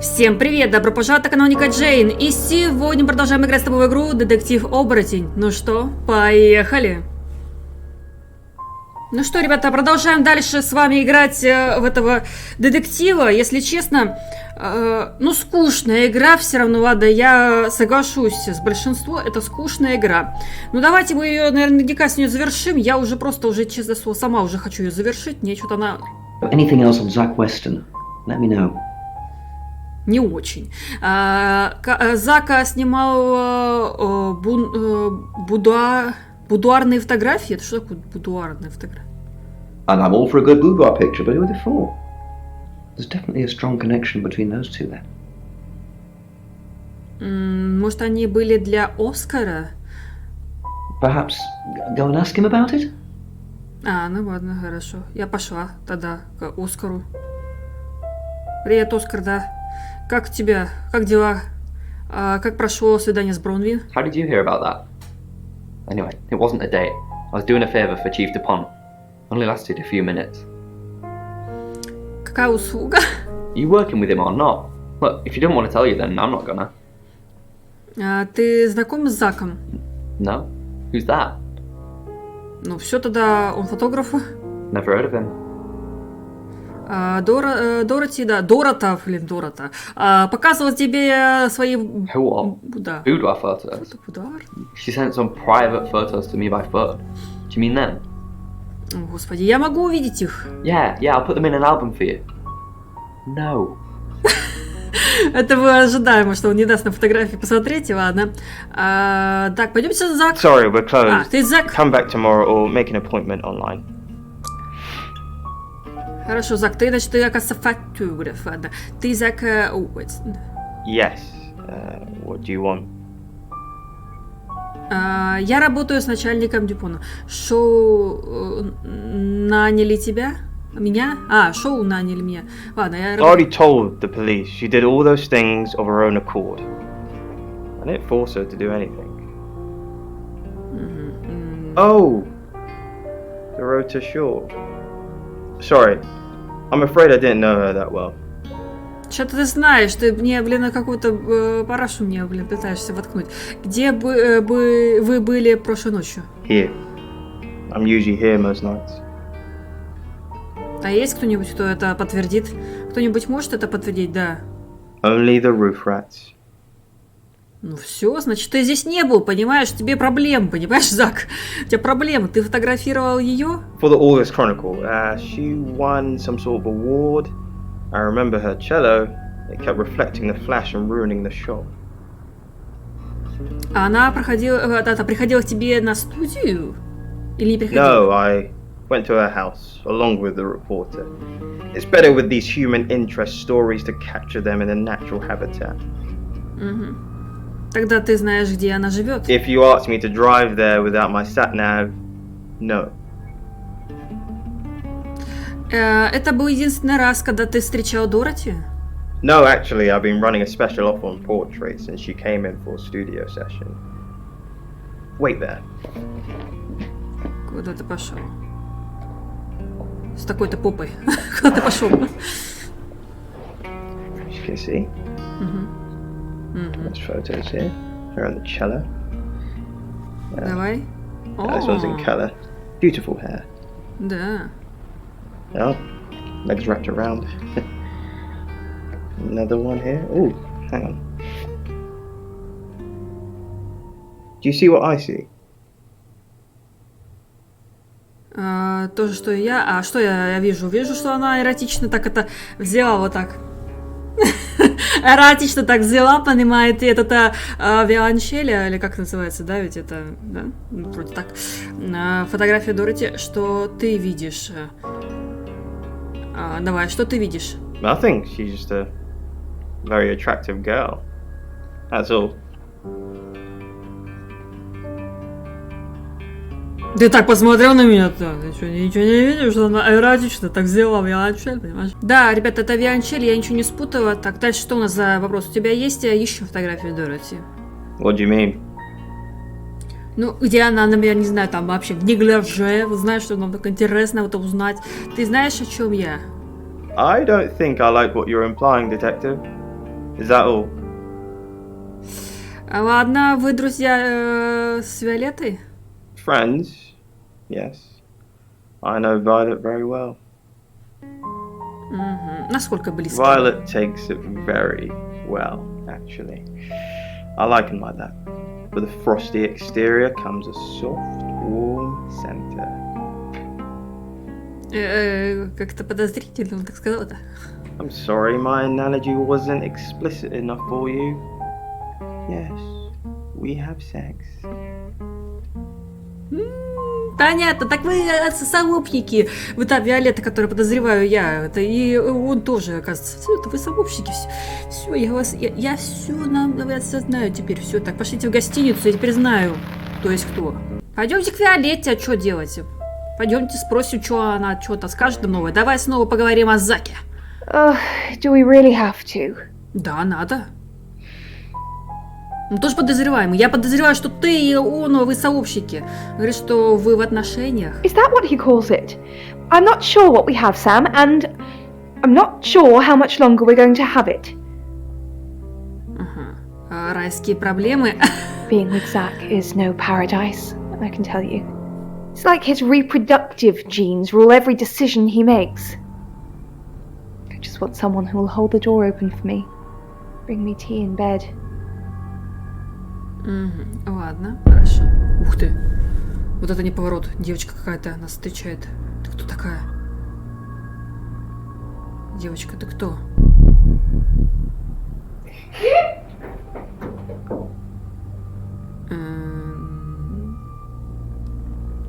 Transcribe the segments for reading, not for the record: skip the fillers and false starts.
Всем привет, добро пожаловать на канал Ника Джейн, и сегодня продолжаем играть с тобой в игру Детектив, оборотень. Ну что, поехали! Ну что, ребята, продолжаем дальше с вами играть в этого детектива. Если честно, ну скучная игра все равно, ладно, я соглашусь с большинством, это скучная игра. Ну давайте мы ее, наверное, наверняка с нее завершим, я уже просто, честно слово, сама уже хочу ее завершить, мне что-то она... Anything else on Zach Weston? Let me know. Не очень. Зака снимал будуарные фотографии. Это что такое будуарные фотографии? And I'm all for a good boudoir picture, but who would have thought? There's definitely a strong connection between those two there. Может, они были для Оскара? Perhaps go and ask him about it? Ну ладно, хорошо. Я пошла тогда к Оскару. Привет, Оскар, да. Как тебя? Как дела? Как прошло свидание с Бронви? How did you hear about that? Anyway, it wasn't a date. I was doing a favour for Chief DuPont. Only lasted a few minutes. Какая услуга? Are you working with him or not? Look, if you don't want to tell you, then I'm not gonna. Ты знаком с Заком? No? Who's that? Ну все, тогда он фотограф. Never heard of him. Дороти, да, Дорота. Показывала тебе свои... Who? Да. Boudoir photos? Будуар? She sent some private photos to me by phone. Do you mean them? О, господи, я могу увидеть их. Yeah, I'll put them in an album for you. No. Это было ожидаемо, что он не даст на фотографии посмотреть, ладно. Так, пойдемте, Зак. Sorry, we're closed. Ты Зак. Come back tomorrow or make an appointment online. Хорошо, Зак, ты, значит, ты, оказывается, фотограф, ладно. Ты, Зак... Yes. What do you want? Я работаю с начальником Дюпона. Шоу наняли тебя? Меня? Шоу наняли меня. Ладно, я... I already told the police she did all those things of her own accord. I didn't force her to do anything. Oh! The road to shore. Sorry. I'm afraid I didn't know her that well. Что-то ты знаешь, ты мне, на какую-то парашу мне, пытаешься воткнуть. Где бы вы были прошлой ночью? Here. I'm usually here most nights. А есть кто-нибудь, кто это подтвердит? Кто-нибудь может это подтвердить, да? Only the roof rats. Ну все, значит, ты здесь не был, понимаешь? Тебе проблемы, понимаешь, Зак? У тебя проблемы. Ты фотографировал ее? For the August Chronicle, she won some sort of award. I remember her cello. It kept reflecting the flash and ruining the shot. Она приходила к тебе на студию? Или не приходила? No, I went to her house along with the reporter. It's better with these human interest stories to capture them in a natural habitat. Тогда ты знаешь, где она живет? If you asked me to drive there without my sat-nav, no. Это был единственный раз, когда ты встречал Дороти? No, actually, I've been running a special offer on portraits since she came in for a studio session. Wait there. Куда ты пошел? С такой-то попой. Куда ты пошел? As you can see, there's photos here. Her on the cello. Давай. This one's in colour. Beautiful hair. Да. Oh, legs wrapped around. Another one here. Oh, hang on. Do you see what I see? То же, что и я. Что я вижу? Вижу, что она эротично так это взяла вот так. Эротично так взяла, понимаете, это виолончель, или как называется, да, ведь это, да, вроде так. Фотография Дороти, что ты видишь? Давай, что ты видишь? Nothing. She's just a very attractive girl. That's all. Ты так посмотрел на меня, ты ничего не видишь, что она эротично так взяла виолончель, понимаешь? Да, ребята, это виолончель, я ничего не спутала. Так, дальше что у нас за вопрос? У тебя есть еще фотографии Дороти? What do you mean? Ну, где она, например, не знаю, там вообще в неглиже, знаешь, что нам так интересно вот узнать. Ты знаешь, о чем я? I don't think I like what you're implying, detective. Is that all? Ладно, вы друзья с Виолеттой? Friends? Yes. I know Violet very well. Угу. Насколько близко? Violet takes it very well, actually. I like him like that. With a frosty exterior comes a soft, warm center. Как-то подозрительно он так сказал-то. I'm sorry, my analogy wasn't explicit enough for you. Yes, we have sex. Понятно, так вы сообщники. Вы та Виолетта, которую подозреваю я. Это и он тоже, оказывается. Все, это вы сообщники. Все, я все знаю теперь. Все, так, пошлите в гостиницу, я теперь знаю, кто есть кто. Пойдемте к Виолетте, а что делать? Пойдемте спросим, что она что-то скажет новое. Давай снова поговорим о Заке. Do we really have to? Да, надо. Ну, тоже подозреваемый. Я подозреваю, что ты и он, вы сообщники. Говорит, что вы в отношениях. Is that what he calls it? I'm not sure what we have, Sam, and I'm not sure how much longer we're going to have it. Ага. Райские проблемы. Being with Zach is no paradise, I can tell you. It's like his reproductive genes rule every decision he makes. I just want someone who will hold the door open for me, bring me tea in bed. Угу. Ладно, хорошо. Ух ты. Вот это не поворот. Девочка какая-то нас встречает. Ты кто такая? Девочка, ты кто?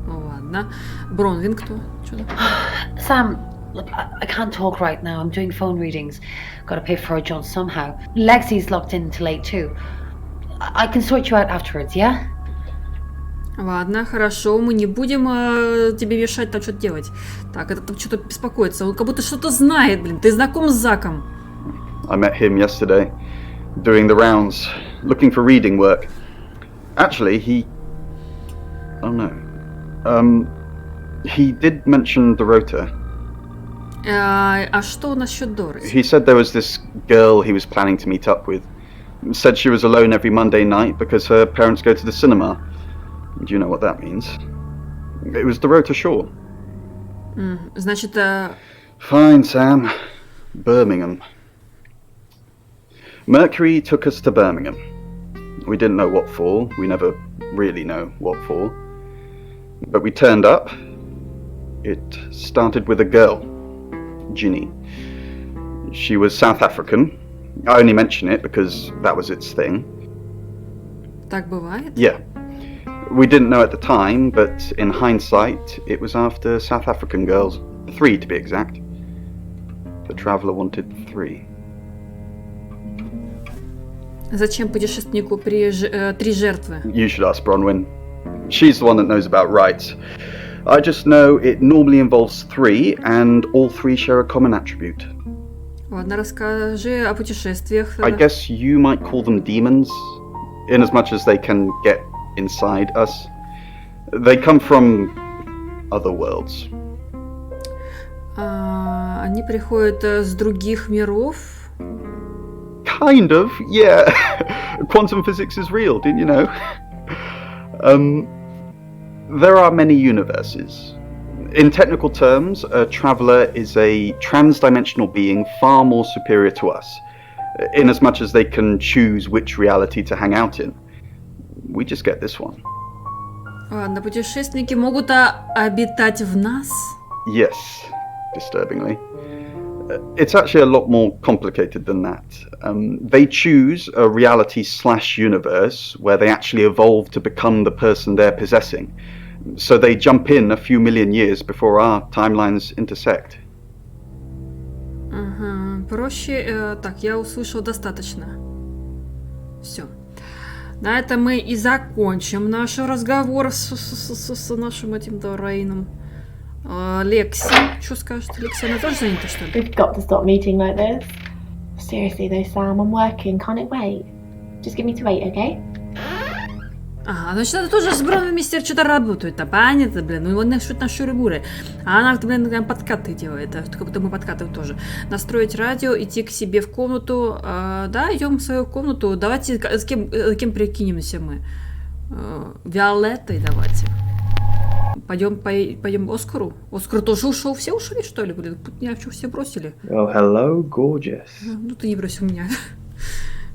Ладно. Бронвин кто? Что такое? Sam, look, I can't talk right now. I'm doing phone readings. Gotta pay for a John somehow. Lexi's locked in till 8 too. I can sort you out afterwards, yeah? Ладно, хорошо, мы не будем тебе мешать там что-то делать. Так, это там что-то беспокоится. Он как будто что-то знает, блин. Ты знаком с Заком? I met him yesterday, doing the rounds, looking for reading work. Actually, he did mention Dorota. А что насчет Дороти? He said there was this girl he was planning to meet up with. Said she was alone every Monday night because her parents go to the cinema. Do you know what that means? It was Dorota Shaw. Значит, Fine, Sam. Birmingham. Mercury took us to Birmingham. We didn't know what for. We never really know what for. But we turned up. It started with a girl, Ginny. She was South African. I only mention it because that was its thing. Так бывает? Yeah. We didn't know at the time, but in hindsight, it was after South African girls. 3 to be exact. The traveller wanted 3. Зачем путешественнику 3 жертвы? You should ask Bronwyn. She's the one that knows about rights. I just know it normally involves 3, and all 3 share a common attribute. Ладно, расскажи о путешествиях. I guess you might call them demons, in as much as they can get inside us. They come from other worlds. Они приходят с других миров. Kind of, yeah. Quantum physics is real, didn't you know? There are many universes. In technical terms, a traveller is a trans-dimensional being far more superior to us, in as much as they can choose which reality to hang out in. We just get this one. Ладно, путешественники могут обитать в нас? Yes, disturbingly. It's actually a lot more complicated than that. They choose a reality/universe where they actually evolve to become the person they're possessing. So they jump in a few million years before our timelines intersect. Проще... Так, я услышал достаточно. Все. На этом мы и закончим наш разговор с нашим этим Рейном. Лекси, что скажет? Лекси, она тоже занята, что ли? We've got to stop meeting like this. Seriously though, Sam, I'm working. Can't it wait? Just give me to 8, okay? Ага, значит, это тоже с бровью мистер что-то работает, а понятно, блин, ну он что-то на шуры-буры. А она, блин, подкаты делает, как будто мы подкатываем тоже. Настроить радио, идти к себе в комнату, да, идем в свою комнату, давайте, с кем прикинемся мы? Виолеттой давайте. Пойдем Оскару. Оскар тоже ушел, все ушли, что ли, блин, меня что, все бросили? Oh, hello, gorgeous. Ну, ты не бросил меня.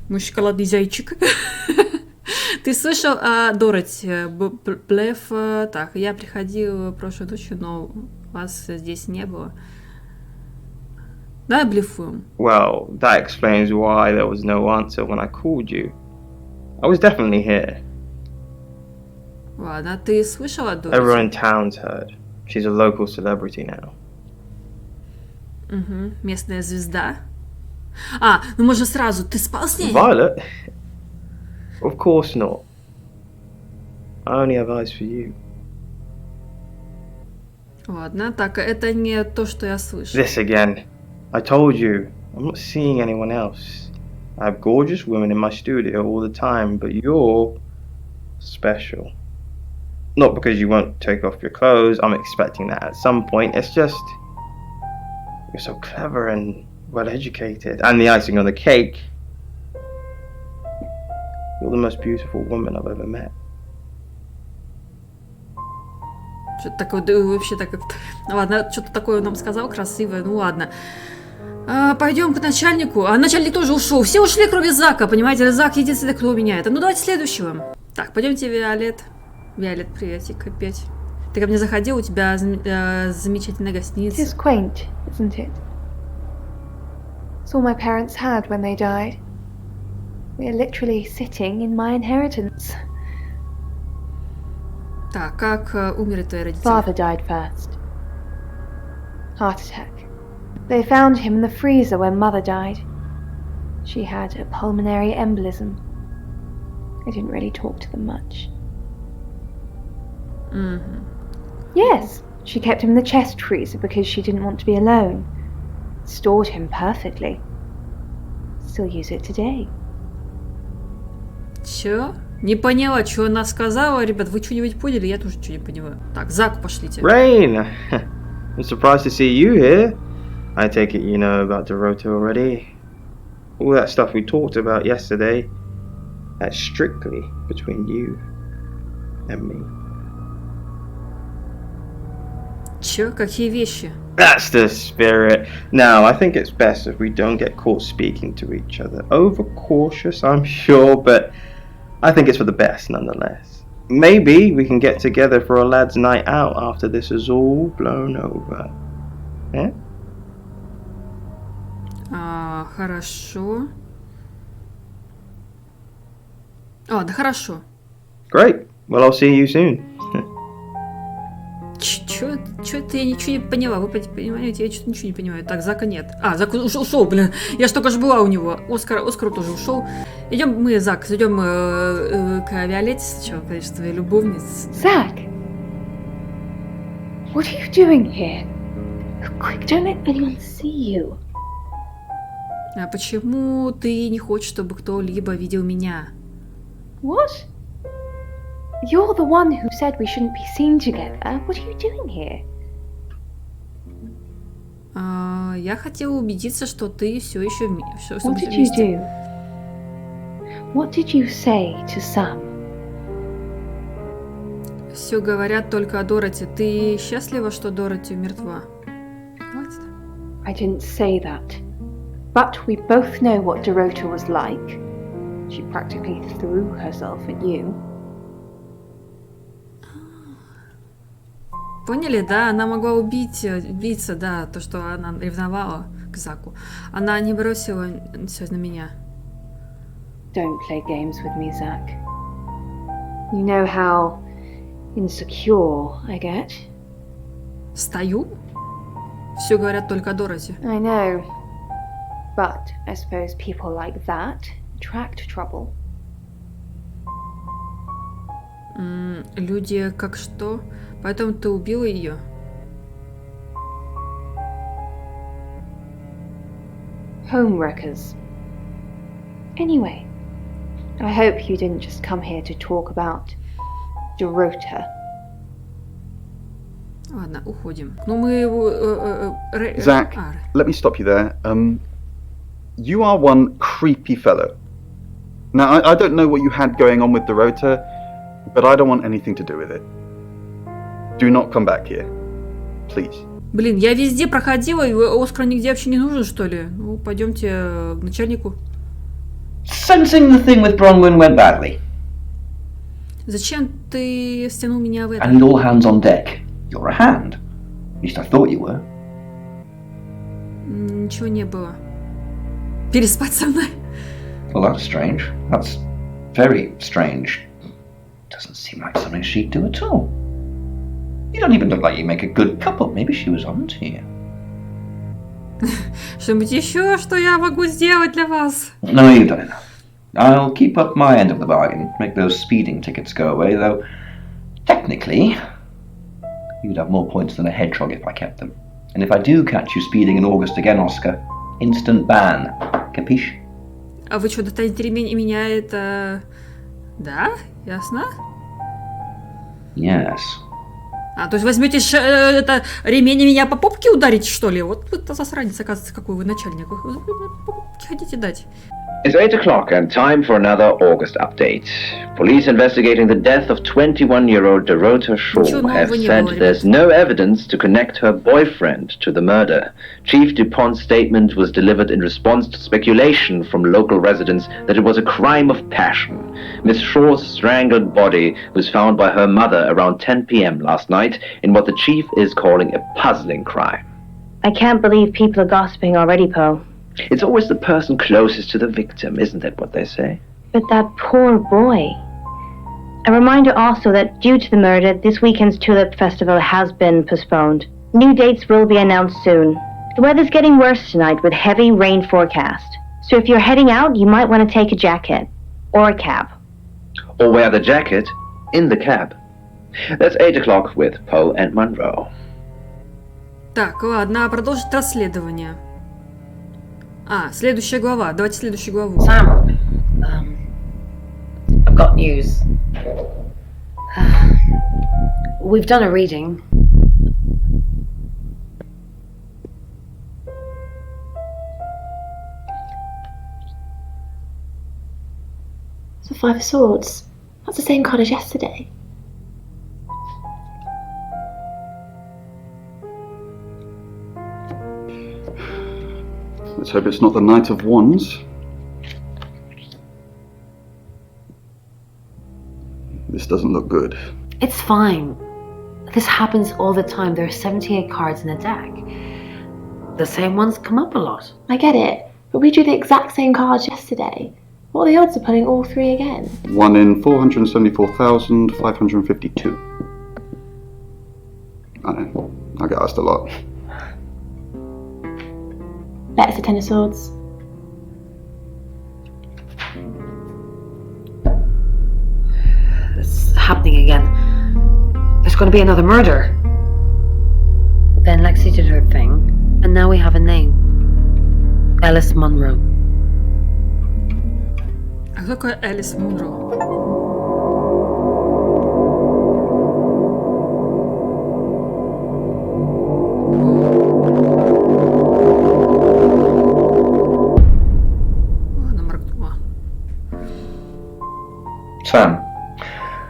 Мой шоколадный зайчик. Ты слышал о Дороти? Блеф. Так, я приходил прошлой ночью, но вас здесь не было. Да, блефуем. Well, that explains why there was no answer when I called you. I was definitely here. Ладно, ты слышал о Дороти? Everyone in town's heard. She's a local celebrity now. Угу, местная звезда. Ну можно сразу, ты спал с ней? Violet? Of course not. I only have eyes for you. Ладно, так, это не то, что я слышу. This again. I told you, I'm not seeing anyone else. I have gorgeous women in my studio all the time, but you're special. Not because you won't take off your clothes, I'm expecting that at some point. It's just, you're so clever and well educated. And the icing on the cake, you're the most beautiful woman I've ever met. Что-то такое, да, вообще так как-то... Ну ладно, что-то такое он нам сказал красивое, ну ладно. Пойдем к начальнику. А начальник тоже ушел. Все ушли, кроме Зака, понимаете? Зак единственный, кто меняет. Ну давайте следующего. Так, пойдемте, Виолет. Виолет, приветик опять. Ты ко мне заходил, у тебя замечательная It is гостиница. quaint, isn't it? It's all my parents had when they died. We are literally sitting in my inheritance. Так, как умерли твои родители? Father died first. Heart attack. They found him in the freezer when Mother died. She had a pulmonary embolism. I didn't really talk to them much. Yes, she kept him in the chest freezer because she didn't want to be alone. Stored him perfectly. Still use it today. Чё? Не поняла, что она сказала. Ребят, вы что-нибудь поняли? Я тоже ничего не понимаю. Так, Заку пошлите. Rain! I'm surprised to see you here. I take it you know about Dorota already. All that stuff we talked about yesterday, that's strictly between you and me. Чё? Какие вещи? That's the spirit. Now, I think it's best if we don't get caught speaking to each other. Overcautious, I'm sure, but I think it's for the best nonetheless. Maybe we can get together for a lad's night out after this is all blown over. Yeah? Хорошо. Да хорошо. Great. Well, I'll see you soon. Чё-то я ничего не поняла. Вы понимаете, я что-то ничего не понимаю. Так, Зака нет. Зак ушел, блин. Я ж только же была у него. Оскар тоже ушел. Идем мы, Зак, зайдем к Виолетте сначала, конечно, твоей любовнице. Zach! What are you doing here? Quick, don't let anyone see you. А почему ты не хочешь, чтобы кто-либо видел меня? What? You're the one who said we shouldn't be seen together. What are you doing here? Я хотела убедиться, что ты все еще вместе. What did you do? What did you say to Sam? Все говорят только о Дороти. Ты счастлива, что Дороти мертва? What? I didn't say that. But we both know what Dorota was like. She practically threw herself at you. Поняли, да? Она могла убиться, да, то, что она ревновала к Заку. Она не бросила все на меня. Don't play games with me, Zach. You know how insecure I get. Стою? Все говорят только о Дороти. I know. But I suppose people like that attract trouble. Люди как что? Поэтому ты убила ее? Homewreckers. Anyway, I hope you didn't just come here to talk about Dorota. Ладно, уходим. Ну мы его... Zach, let me stop you there. You are one creepy fellow. Now, I don't know what you had going on with Dorota, but I don't want anything to do with it. Do not come back here. Please. Блин, я везде проходила, и Оскар нигде вообще не нужен, что ли? Ну, пойдемте к начальнику. Sensing the thing with Bronwyn went badly. Зачем ты стянул меня в это? I need all hands on deck. You're a hand. At least I thought you were. Ничего не было. Переспать со мной? Well, that's strange. That's very strange. Doesn't seem like something she'd do at all. You don't even look like you make a good couple. Maybe she was onto you. Что-нибудь еще, что я могу сделать для вас? No, you've done enough. I'll keep up my end of the bargain, make those speeding tickets go away, though technically you'd have more points than a hedgehog if I kept them. And if I do catch you speeding in August again, Oscar, instant ban. Capiche? А вы что, достанете ремень и меня это... Да? Ясно? Yes. А, то есть возьмете это ремень и меня по попке ударите, что ли? Вот это засранец, оказывается, какой вы начальник. Вы по попке хотите дать? It's 8 o'clock and time for another August update. Police investigating the death of 21-year-old Dorota Shaw have said there's no evidence to connect her boyfriend to the murder. Chief DuPont's statement was delivered in response to speculation from local residents that it was a crime of passion. Miss Shaw's strangled body was found by her mother around 10 p.m. last night in what the chief is calling a puzzling crime. I can't believe people are gossiping already, Poe. It's always the person closest to the victim, isn't that what they say? But that poor boy. A reminder also that due to the murder, this weekend's Tulip Festival has been postponed. New dates will be announced soon. The weather's getting worse tonight with heavy rain forecast. So if you're heading out, you might want to take a jacket. Or a cab. Or wear the jacket in the cab. That's 8 o'clock with Poe and Monroe. Так, ладно, продолжить расследование. А, следующая глава. Давайте следующую главу. Sam, I've got news. We've done a reading. It's the Five of Swords. That's the same card as yesterday. Let's hope it's not the Knight of Wands. This doesn't look good. It's fine. This happens all the time. There are 78 cards in a deck. The same ones come up a lot. I get it, but we drew the exact same cards yesterday. What are the odds of pulling all three again? 1 in 474,552. I know, I get asked a lot. That's the Ten of Swords. It's happening again. There's going to be another murder. Then Lexi did her thing, and now we have a name. Alice Munro. А кто такой Элис Мунро? Sam,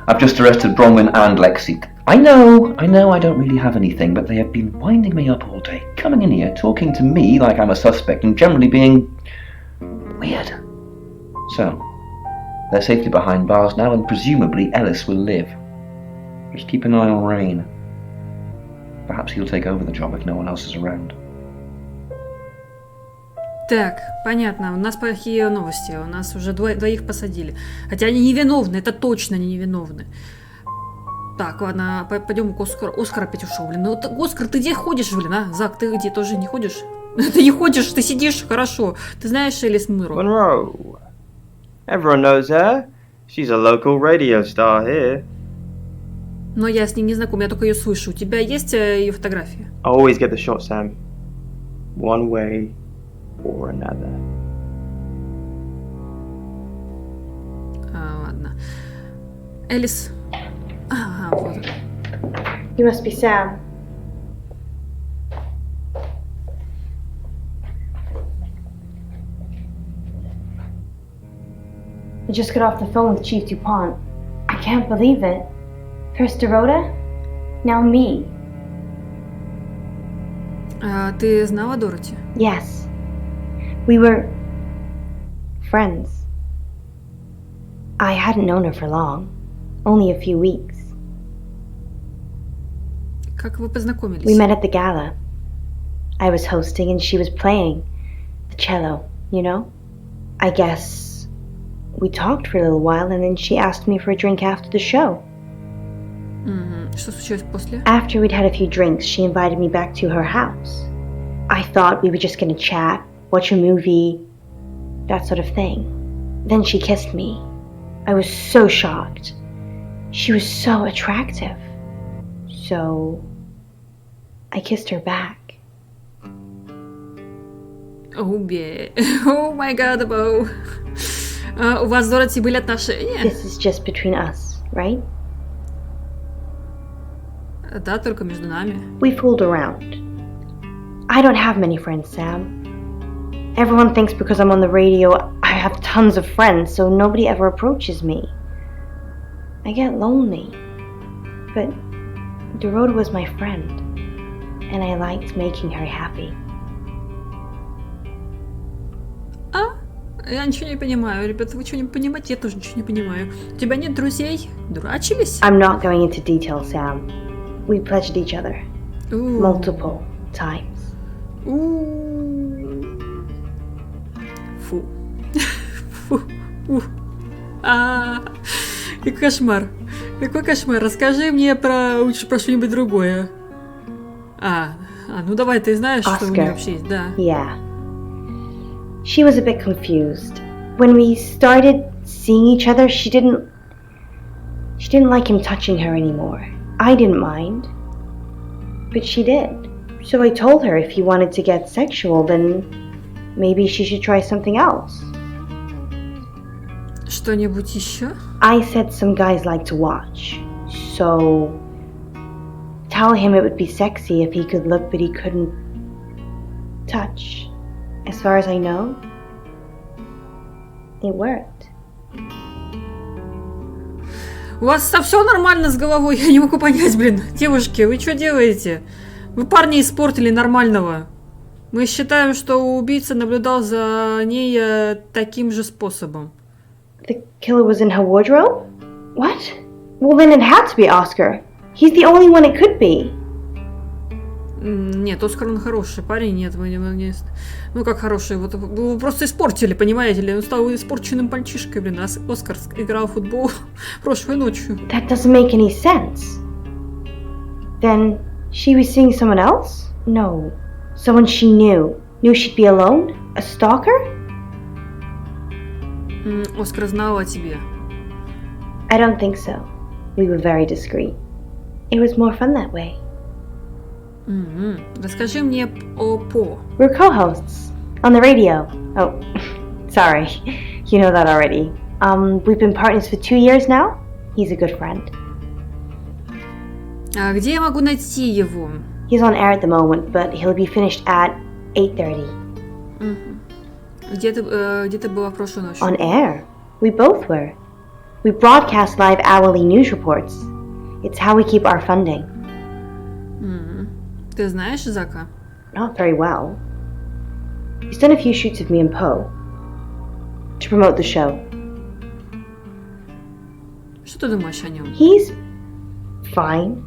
I've just arrested Bronwyn and Lexi. I know I don't really have anything, but they have been winding me up all day, coming in here, talking to me like I'm a suspect, and generally being weird. So, they're safely behind bars now, and presumably Ellis will live. Just keep an eye on Rain. Perhaps he'll take over the job if no one else is around. Так, понятно, у нас плохие новости, у нас уже двоих посадили. Хотя они невиновны, это точно не невиновны. Так, ладно, пойдем к Оскару. Оскар опять ушел, блин. Ну, Оскар, ты где ходишь, блин, а? Зак, ты где, тоже не ходишь? Ты не ходишь, ты сидишь, хорошо. Ты знаешь Элис Мунро? Monroe. Everyone knows her. She's a local radio star here. Но я с ней не знаком, я только ее слышу. У тебя есть ее фотография? I always get the shot, Sam. One way or another. Ладно. Элис... Ага, вот. You must be Sam. I just got off the phone with Chief DuPont. I can't believe it. First Dorota, now me. Ты знала Дороти? Yes. We were friends. I hadn't known her for long. Only a few weeks. Как вы познакомились? We met at the gala. I was hosting and she was playing the cello, you know? I guess we talked for a little while and then she asked me for a drink after the show. Что случилось после? After we'd had a few drinks, she invited me back to her house. I thought we were just gonna chat, watch a movie, that sort of thing. Then she kissed me. I was so shocked. She was so attractive. So I kissed her back. Oh my god, Bo. У вас с Дороти были отношения? This is just between us, right? Да, только между нами. We fooled around. I don't have many friends, Sam. Everyone thinks because I'm on the radio, I have tons of friends, so nobody ever approaches me. I get lonely. But Dorota was my friend, and I liked making her happy. Я ничего не понимаю. Ребята, вы что не понимаете? Я тоже ничего не понимаю. У тебя нет друзей? Дурачились? I'm not going into detail, Sam. We pledged each other. Multiple times. Фу. Фу. Какой кошмар. Какой кошмар. Расскажи мне лучше про что-нибудь другое. Ну давай, ты знаешь, что у нее вообще есть, да. Yeah. She was a bit confused. When we started seeing each other, she didn't like him touching her anymore. I didn't mind, but she did. So I told her if he wanted to get sexual, then maybe she should try something else. Что-нибудь еще? I said some guys like to watch, so tell him it would be sexy if he could look but he couldn't touch. As far as I know, it worked. У вас все нормально с головой? Я не могу понять, блин. Девушки, вы что делаете? Вы парня испортили нормального. Мы считаем, что убийца наблюдал за ней таким же способом. The killer was in her wardrobe? What? Well, then it had to be Oscar. He's the only one it could be. Нет, Оскар, он хороший парень, нет, мы не... Ну, как хороший, вот вы его просто испортили, понимаете ли? Он стал испорченным мальчишкой, блин, а Оскар играл в футбол прошлой ночью. That doesn't make any sense. Then she was seeing someone else? No. Someone she knew. Knew she'd be alone? A stalker? Оскар знал о тебе. I don't think so. We were very discreet. It was more fun that way. Расскажи мне о По. We're co-hosts on the radio. Oh, sorry. You know that already. We've been partners for 2 years now. He's a good friend. А где я могу найти его? He's on air at the moment, but he'll be finished at 8:30. Где ты была в прошлую ночь? On air. We both were. We broadcast live hourly news reports. It's how we keep our funding. Ты знаешь Зака? Not very well. He's done a few shoots of me and Poe to promote the show. Что ты думаешь о нем? He's fine.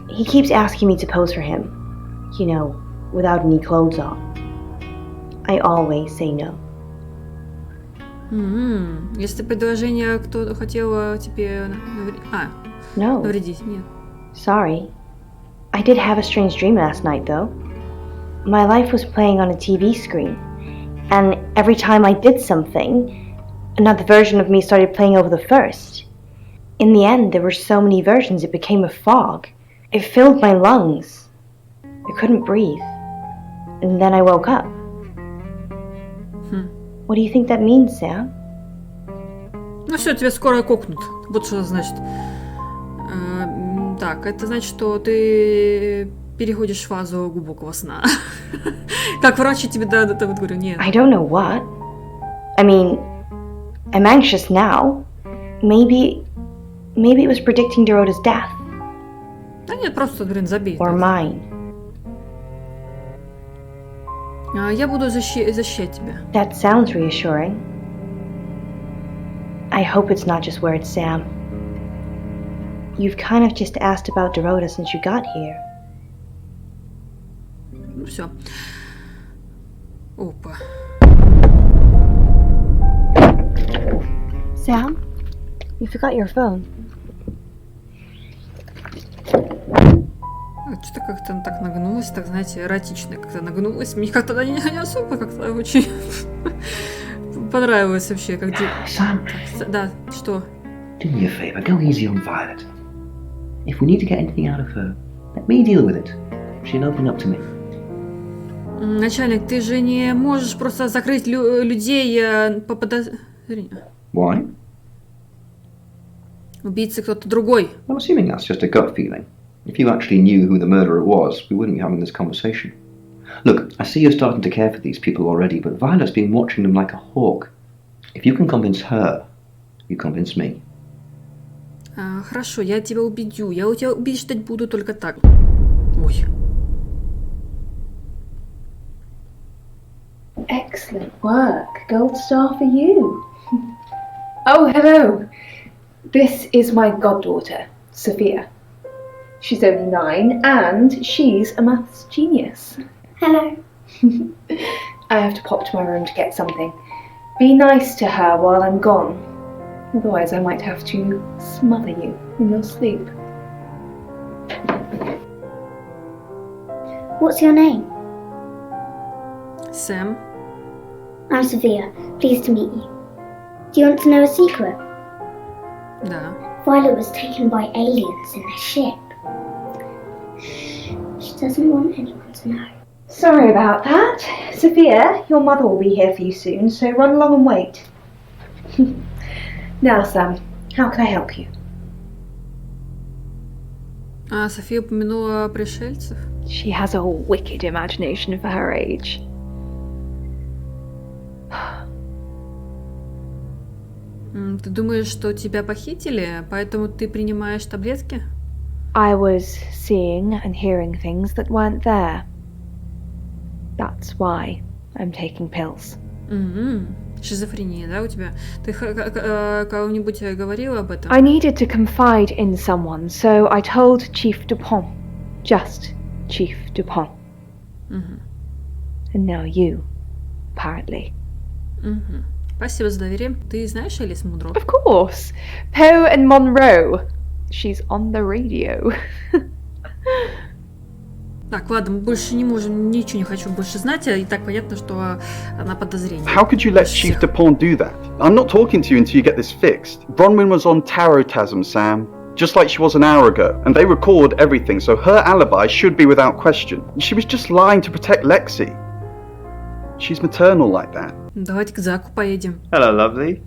He keeps asking me to pose for him, you know, without any clothes on. I always say no. Если предложение, кто хотел тебе навредить, нет. Sorry. I did have a strange dream last night, though. My life was playing on a TV screen, and every time I did something, another version of me started playing over the first. In the end, there were so many versions it became a fog. It filled my lungs. I couldn't breathe. And then I woke up. What do you think that means, Sam? Ну все, тебя скоро кокнут. Вот что значит. Так, это значит, что ты переходишь в фазу глубокого сна. Как врач тебе вот говорю, нет. I don't know what. I mean, I'm anxious now. Maybe it was predicting Dorota's death. Да нет, просто, блин, забей. Or mine. Я буду защищать тебя. That sounds reassuring. I hope it's not just where it's Sam. You've kind of just asked about Dorota since you got here. Ну все. Опа. Sam, you forgot your phone. Что-то как-то так нагнулась, так, знаете, эротично как-то нагнулась. Мне как-то не особо как-то очень понравилось вообще, как Sam. Да, что? Do me a favour, go easy on Violet. If we need to get anything out of her, let me deal with it. She'll open up to me. Начальник, ты же не можешь просто закрыть людей по подозрению. Why? Убийца кто-то другой. I'm assuming that's just a gut feeling. If you actually knew who the murderer was, we wouldn't be having this conversation. Look, I see you're starting to care for these people already, but Violet's been watching them like a hawk. If you can convince her, you convince me. Хорошо, я тебя убедю. Я у тебя убеждать буду только так. Ой. Excellent work. Gold star for you. Oh, hello. This is my goddaughter, Sophia. She's only 9 and she's a maths genius. Hello. I have to pop to my room to get something. Be nice to her while I'm gone. Otherwise I might have to smother you in your sleep. What's your name? Sam. I'm Sophia. Pleased to meet you. Do you want to know a secret? Да. Violet was taken by aliens in their ship. She doesn't want anyone to know. Sorry about that. Sophia, your mother will be here for you soon, so run along and wait. Now, Sam, how can I help you? София упомянула пришельцев. She has a wicked imagination for her age. Ты думаешь, что тебя похитили, поэтому ты принимаешь таблетки? I was seeing and hearing things that weren't there. That's why I'm taking pills. Шизофрения, да, у тебя? Ты кого-нибудь говорила об этом? I needed to confide in someone, so I told Chief Dupont. Just Chief Dupont. And now you, apparently. Спасибо за доверие. Ты знаешь Элис Мудро? Of course. Poe and Monroe. She's on the radio. Так, ладно, мы больше не можем, ничего не хочу больше знать, и так понятно, что она подозрение. How could you let Chief Dupont do that? I'm not talking to you until you get this fixed. Bronwyn was on Tarotasm, Sam. Just like she was an hour ago, and they record everything, so her alibi should be without question. She was just lying to protect Lexi. She's maternal like that. Давайте к Заку поедем. Hello, lovely.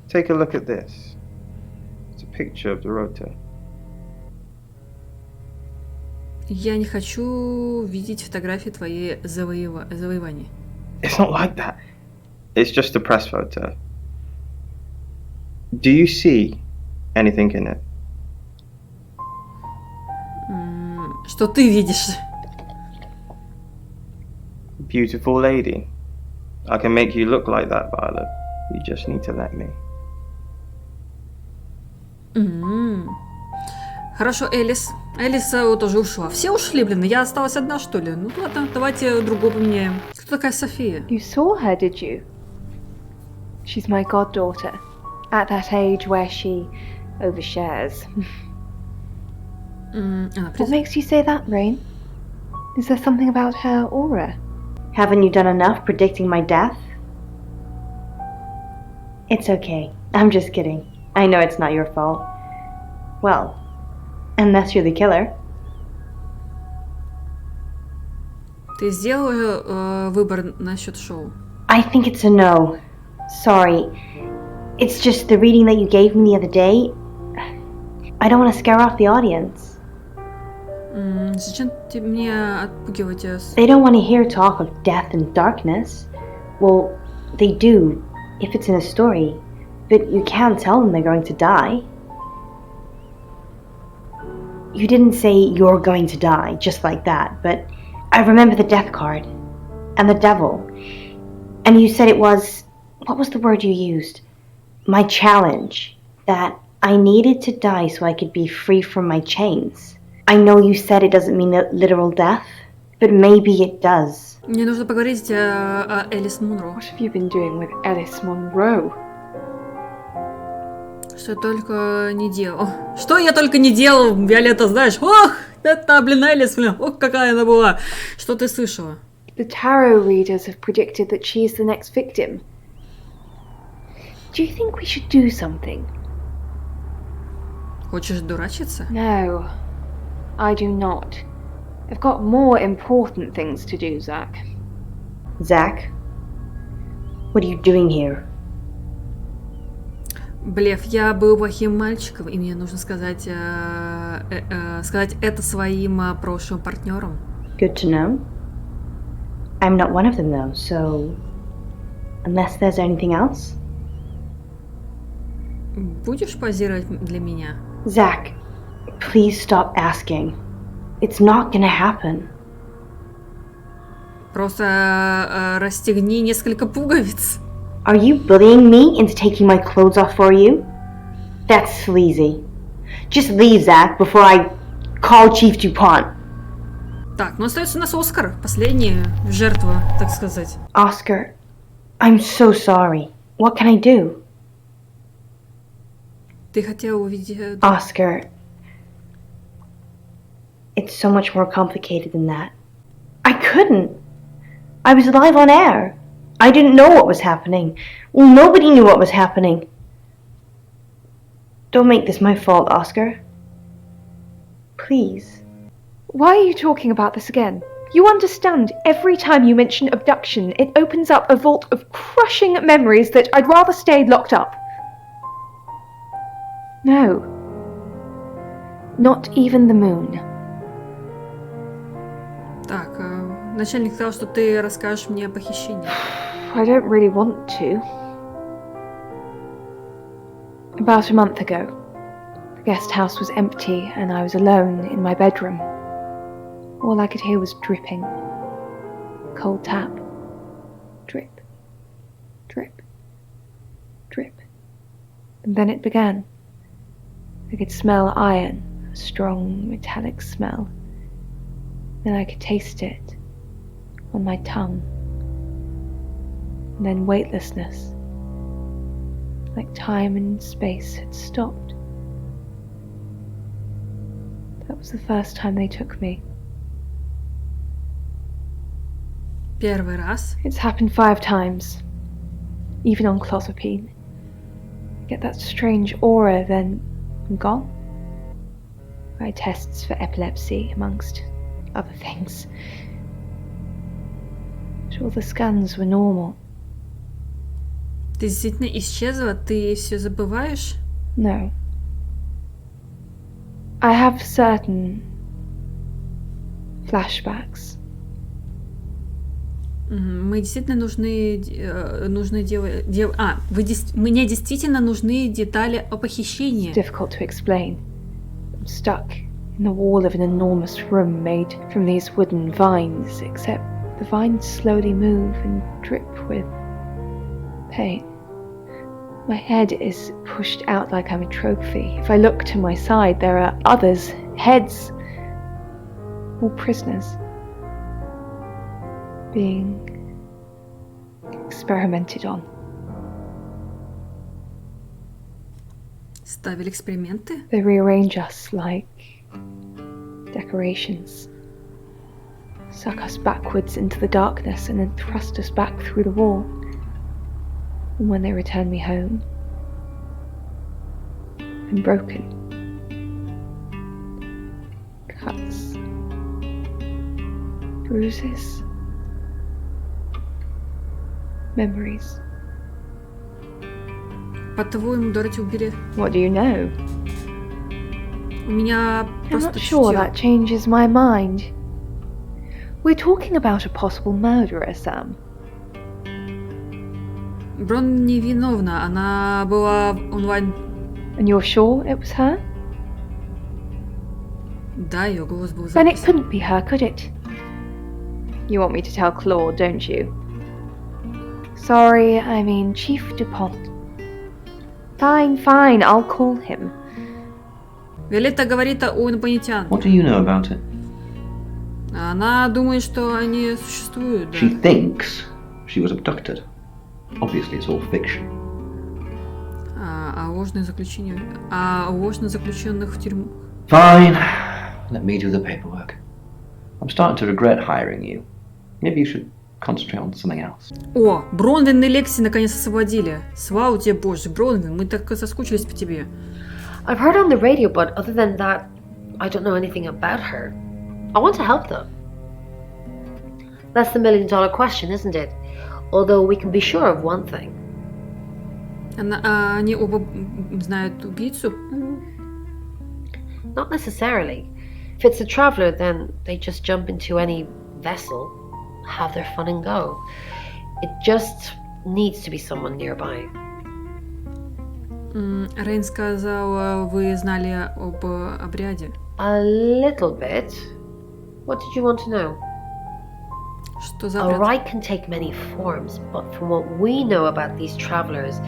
Take a look at this. It's a picture of Dorota. Я не хочу видеть фотографии твоей завоевания. It's not like that. It's just a press photo. Do you see anything in it? Что ты видишь? Beautiful lady. I can make you look like that, Violet. You just need to let me. Хорошо, Элис. Элис тоже ушла. Все ушли, блин. Я осталась одна, что ли? Ну ладно, давайте другую поменяем. Кто такая София? You saw her, did you? She's my goddaughter. At that age where she overshares. What makes you say that, Rain? Is there something about her aura? Haven't you done enough predicting my death? It's okay. I'm just kidding. I know it's not your fault. Well, unless you're the killer. Ты сделала выбор насчет шоу? I think it's a no. Sorry. It's just the reading that you gave me the other day. I don't want to scare off the audience. Зачем ты меня отпугивать? They don't want to hear talk of death and darkness. Well, they do, if it's in a story. But you can't tell them they're going to die. You didn't say you're going to die, just like that, but I remember the death card. And the devil. And you said it was... What was the word you used? My challenge. That I needed to die so I could be free from my chains. I know you said it doesn't mean literal death, but maybe it does. Мне нужно поговорить о Элис Мунро. What have you been doing with Alice Munro? Что я только не делал. Что я только не делал, Виолетта, знаешь? Ох, это, блин, Элис, блин, ох, какая она была. Что ты слышала? The tarot readers have predicted that she's the next victim. Do you think we should do something? Хочешь дурачиться? No, I do not. I've got more important things to do, Zach. Zach? What are you doing here? Блеф, я был плохим мальчиком, и мне нужно сказать, сказать это своим прошлым партнерам. Good to know. I'm not one of them though, so... Unless there's anything else? Будешь позировать для меня? Zach, please stop asking. It's not gonna happen. Просто расстегни несколько пуговиц. Are you bullying me into taking my clothes off for you? That's sleazy. Just leave, Zach, before I call Chief DuPont. Так, ну остается у нас Оскар, последняя жертва, так сказать. Oscar, I'm so sorry. What can I do? Ты хотела увидеть... Oscar, it's so much more complicated than that. I couldn't. I was live on air. I didn't know what was happening. Well, nobody knew what was happening. Don't make this my fault, Oscar. Please. Why are you talking about this again? You understand, every time you mention abduction, it opens up a vault of crushing memories that I'd rather stay locked up. No. Not even the moon. Так, начальник сказал, что ты расскажешь мне о похищении. I don't really want to. About a month ago, the guest house was empty and I was alone in my bedroom. All I could hear was dripping. Cold tap. Drip. Drip. Drip. And then it began. I could smell iron, a strong metallic smell. Then I could taste it on my tongue. And then weightlessness, like time and space had stopped. That was the first time they took me. Первый раз? It's happened 5 times, even on clozapine. I get that strange aura, then I'm gone. I had tests for epilepsy, amongst other things. But all the scans were normal. Ты действительно исчезла? Ты все забываешь? No. I have certain flashbacks. Мы действительно мне действительно нужны детали о похищении. It's difficult to explain. I'm stuck in the wall of an enormous room made from these wooden vines, except the vines slowly move and drip with pain. My head is pushed out like I'm a trophy. If I look to my side, there are others, heads, all prisoners, being experimented on. Ставили эксперименты? They rearrange us like decorations, suck us backwards into the darkness and then thrust us back through the wall. And when they return me home, I'm broken. Cuts. Bruises. Memories. По-твоему, Дороти, убери? What do you know? У меня I'm просто not sure чутье. that changes my mind. We're talking about a possible murderer, Sam. Брон невиновна, она была онлайн. And you're sure it was her? Да, ее голос был Then it записан. couldn't be her, could it? You want me to tell Claude, don't you? Sorry, I mean Chief DuPont. Fine, I'll call him. Виолетта говорит о инопланетянке. What do you know about it? Она думает, что они существуют, да. She thinks she was abducted. Obviously, it's all fiction. О ложных заключениях. О ложно заключенных в тюрьму. Fine. Let me do the paperwork. I'm starting to regret hiring you. Maybe you should concentrate on something else. О, Бронвин и Лекси наконец освободили. Слава тебе, Боже, Бронвин, мы так соскучились по тебе. I've heard on the radio, but other than that, I don't know anything about her. I want to help them. That's the million-dollar question, isn't it? Although we can be sure of one thing. Они оба знают убийцу? Not necessarily. If it's a traveler, then they just jump into any vessel, have their fun and go. It just needs to be someone nearby. Рейн сказала, вы знали об обряде. A little bit. What did you want to know? Что за A обряд? rite can take many forms, but from what we know about these travelers,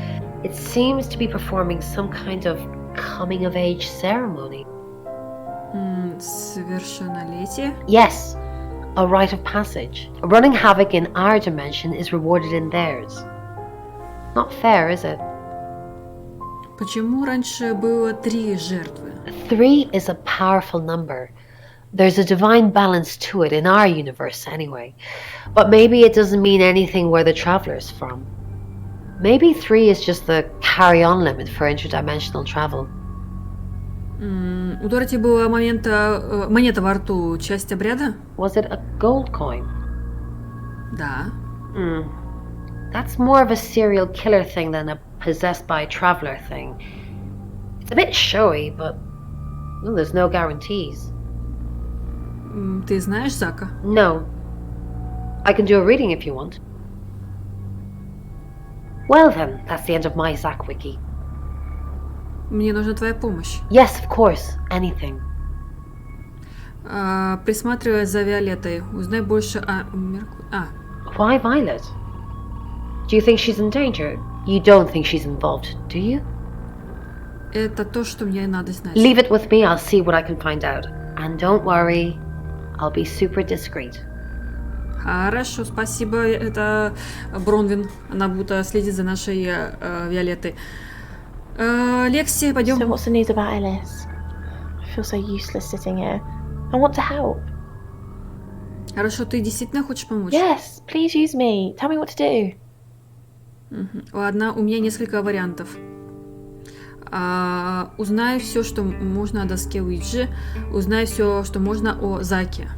it seems to be performing some kind of coming-of-age ceremony. Совершеннолетие? Yes, a rite of passage. Running havoc in our dimension is rewarded in theirs. Not fair, is it? Почему раньше было 3 жертвы? 3 is a powerful number. There's a divine balance to it in our universe anyway. But maybe it doesn't mean anything where the traveler's from. Maybe 3 is just the carry-on limit for interdimensional travel. У Дороти была монета во рту, часть обряда? Was it a gold coin? Да. That's more of a serial killer thing than a possessed by a traveler thing. It's a bit showy, but well, there's no guarantees. Ты знаешь Зака? No. I can do a reading if you want. Well then, that's the end of my Zach wiki. Мне нужна твоя помощь. Yes, of course. Anything. Присматривай за Виолеттой. Узнай больше о Why Violet? Do you think she's in danger? You don't think she's involved, do you? Это то, что мне надо знать. Leave it with me, I'll see what I can find out. And don't worry, I'll be super discreet. Хорошо, спасибо. Это Бронвин. Она будет следить за нашей Виолеттой. Лекси, пойдем. So what's the news about Ellis? I feel so useless sitting here. I want to help. Хорошо, ты действительно хочешь помочь? Yes, please use me. Tell me what to do. Ладно, у меня несколько вариантов. Узнай все, что можно о доске Уиджи. Узнай все, что можно о Заке.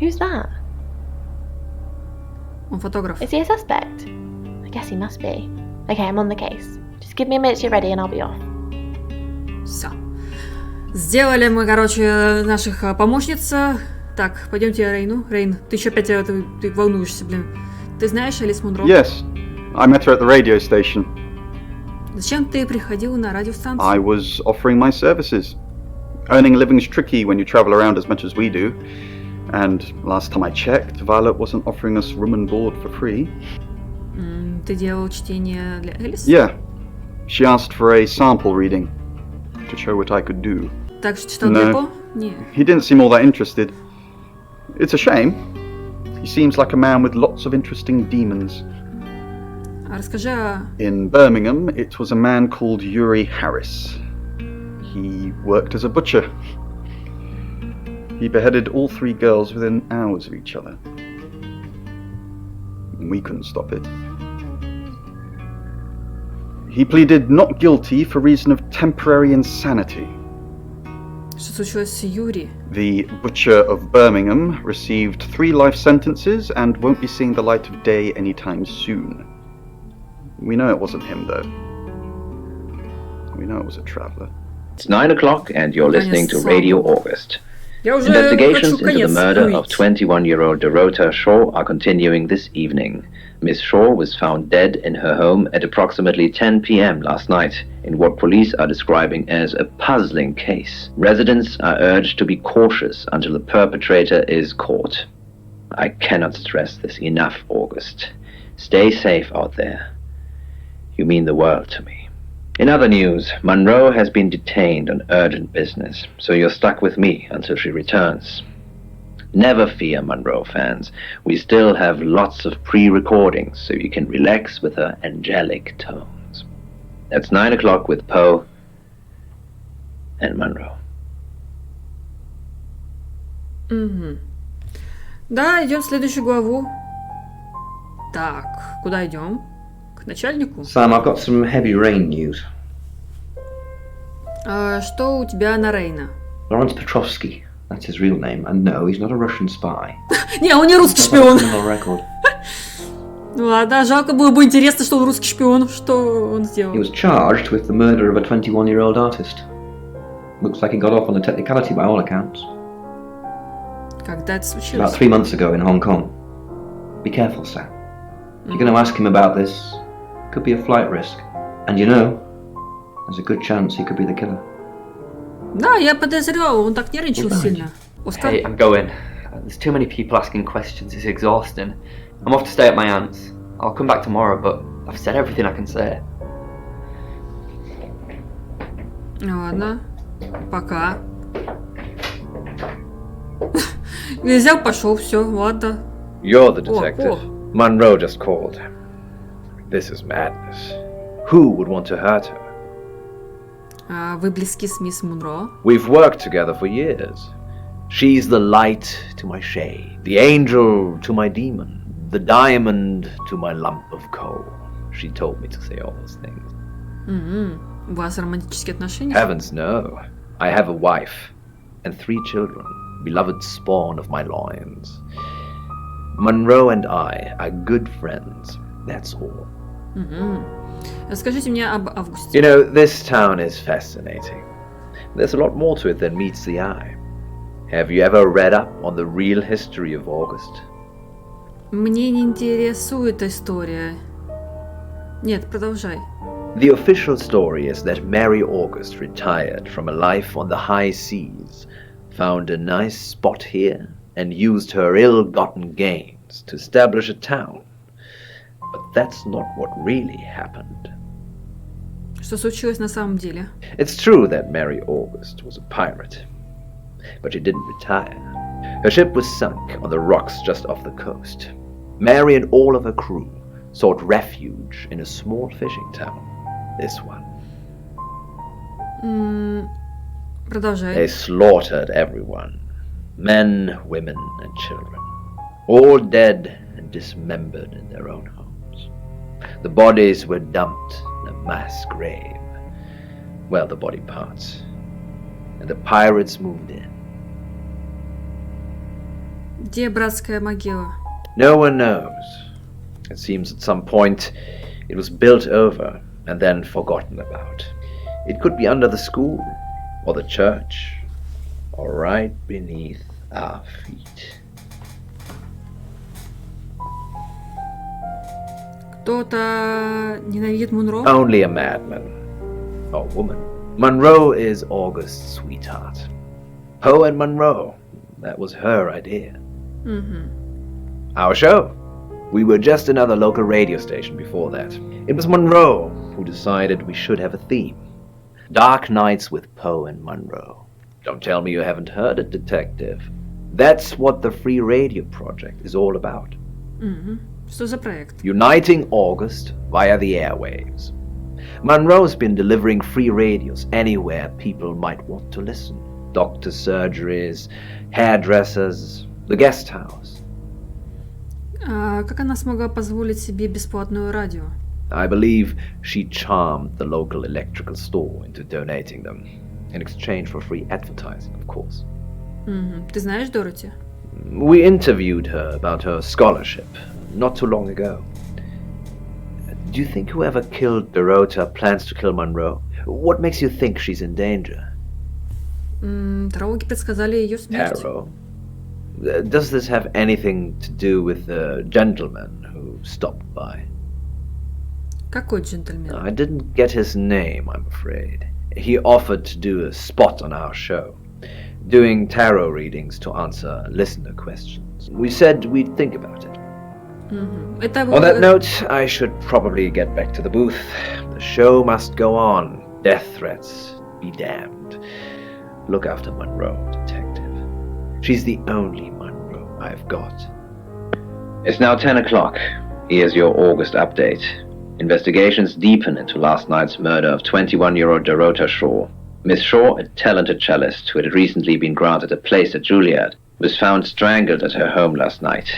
Who's that? Он фотограф. Is he a suspect? I guess he must be. Okay, I'm on the case. Just give me a minute to get ready and I'll be off. Все. Сделали мы, короче, наших помощниц. Так, пойдемте Рейну. Рейн, ты еще опять ты волнуешься, блин. Ты знаешь Элис Мунро? Yes, I met her at the radio station. Зачем ты приходил на радиостанцию? I was offering my services. Earning a living's tricky when you travel around as much as we do. And last time I checked, Violet wasn't offering us room and board for free. Ты делал чтение для Элис? Yeah. She asked for a sample reading to show what I could do. Так что Депо? Нет. He didn't seem all that interested. It's a shame. He seems like a man with lots of interesting demons. Расскажи о... In Birmingham, it was a man called Yuri Harris. He worked as a butcher. He beheaded all 3 girls within hours of each other. We couldn't stop it. He pleaded not guilty for reason of temporary insanity. Что случилось с Юри? The butcher of Birmingham received 3 life sentences and won't be seeing the light of day anytime soon. We know it wasn't him, though. We know it was a traveller. It's 9 o'clock and you're listening to Radio August. Я уже Investigations хочу into the конец murder строить. of 21-year-old Dorota Shaw are continuing this evening. Miss Shaw was found dead in her home at approximately 10 p.m. last night in what police are describing as a puzzling case. Residents are urged to be cautious until the perpetrator is caught. I cannot stress this enough, August. Stay safe out there. You mean the world to me. In other news, Monroe has been detained on urgent business, so you're stuck with me until she returns. Never fear, Monroe fans. We still have lots of pre-recordings, so you can relax with her angelic tones. That's 9 o'clock with Poe and Monroe. Угу. Да, идем в следующую главу. Так, куда идем? К начальнику? Sam, I've got some heavy rain news. Что у тебя на Рейна? Lawrence Petrovsky, that's his real name, and no, he's not a Russian spy. Не, он не русский шпион. Criminal record. Ладно, жалко, было бы интересно, что он русский шпион. Что он He сделал? was charged with the murder of a 21-year-old artist. Looks like he got off on a technicality by all accounts. Когда это About случилось? 3 months ago in Hong Kong. Be careful, Sam. If you're going to ask him about this, it could be a flight risk. And you know, there's a good chance he could be the killer. Да, я подозревал, он так нервничал сильно. Оскар? Hey, I'm going. There's too many people asking questions, it's exhausting. I'm off to stay at my aunt's. I'll come back tomorrow, but I've said everything I can say. Ладно, пока. Взял, пошел, все, ладно. You're the detective. oh. Monroe just called. This is madness. Who would want to hurt her? Вы близки с мисс Мунро? We've worked together for years. She's the light to my shade, the angel to my demon, the diamond to my lump of coal. She told me to say all those things. У вас романтические отношения? Heavens, no. I have a wife and 3 children, beloved spawn of my loins. Monroe and I are good friends, that's all. Расскажите мне об Августе. You know, this town is fascinating. There's a lot more to it than meets the eye. Have you ever read up on the real history of August? Мне не интересует история. Нет, продолжай. The official story is that Mary August retired from a life on the high seas, found a nice spot here, and used her ill-gotten gains to establish a town. But that's not what really happened. Что случилось на самом деле? It's true that Mary August was a pirate, but she didn't retire. Her ship was sunk on the rocks just off the coast. Mary and all of her crew sought refuge in a small fishing town, this one. Продолжай. They slaughtered everyone, men, women, and children, all dead and dismembered in their own homes. The bodies were dumped in a mass grave, well, the body parts, and the pirates moved in. Где братская могила? No one knows. It seems at some point it was built over and then forgotten about. It could be under the school, or the church, or right beneath our feet. Кто-то ненавидит Мунро? Only a madman. Or woman. Monroe is August's sweetheart. Poe and Monroe. That was her idea. Our show. We were just another local radio station before that. It was Monroe who decided we should have a theme. Dark Nights with Poe and Monroe. Don't tell me you haven't heard it, Detective. That's what the Free Radio Project is all about. Что за проект? Uniting August via the airwaves. Monroe's been delivering free radios anywhere people might want to listen. Doctor's surgeries, hairdressers, the guest house. Как она смогла позволить себе бесплатное радио? I believe she charmed the local electrical store into donating them, in exchange for free advertising, of course. Ты знаешь Дороти? We interviewed her about her scholarship not too long ago. Do you think whoever killed Dorota plans to kill Monroe? What makes you think she's in danger? Тарологи предсказали ее смерть. Tarot? Does this have anything to do with the gentleman who stopped by? Какой джентльмен? I didn't get his name, I'm afraid. He offered to do a spot on our show, doing tarot readings to answer listener questions. We said we'd think about it. On that note, I should probably get back to the booth. The show must go on. Death threats be damned. Look after Monroe, detective. She's the only Monroe I've got. It's now 10 o'clock. Here's your August update. Investigations deepen into last night's murder of 21-year-old Dorota Shaw. Miss Shaw, a talented cellist who had recently been granted a place at Juilliard, was found strangled at her home last night.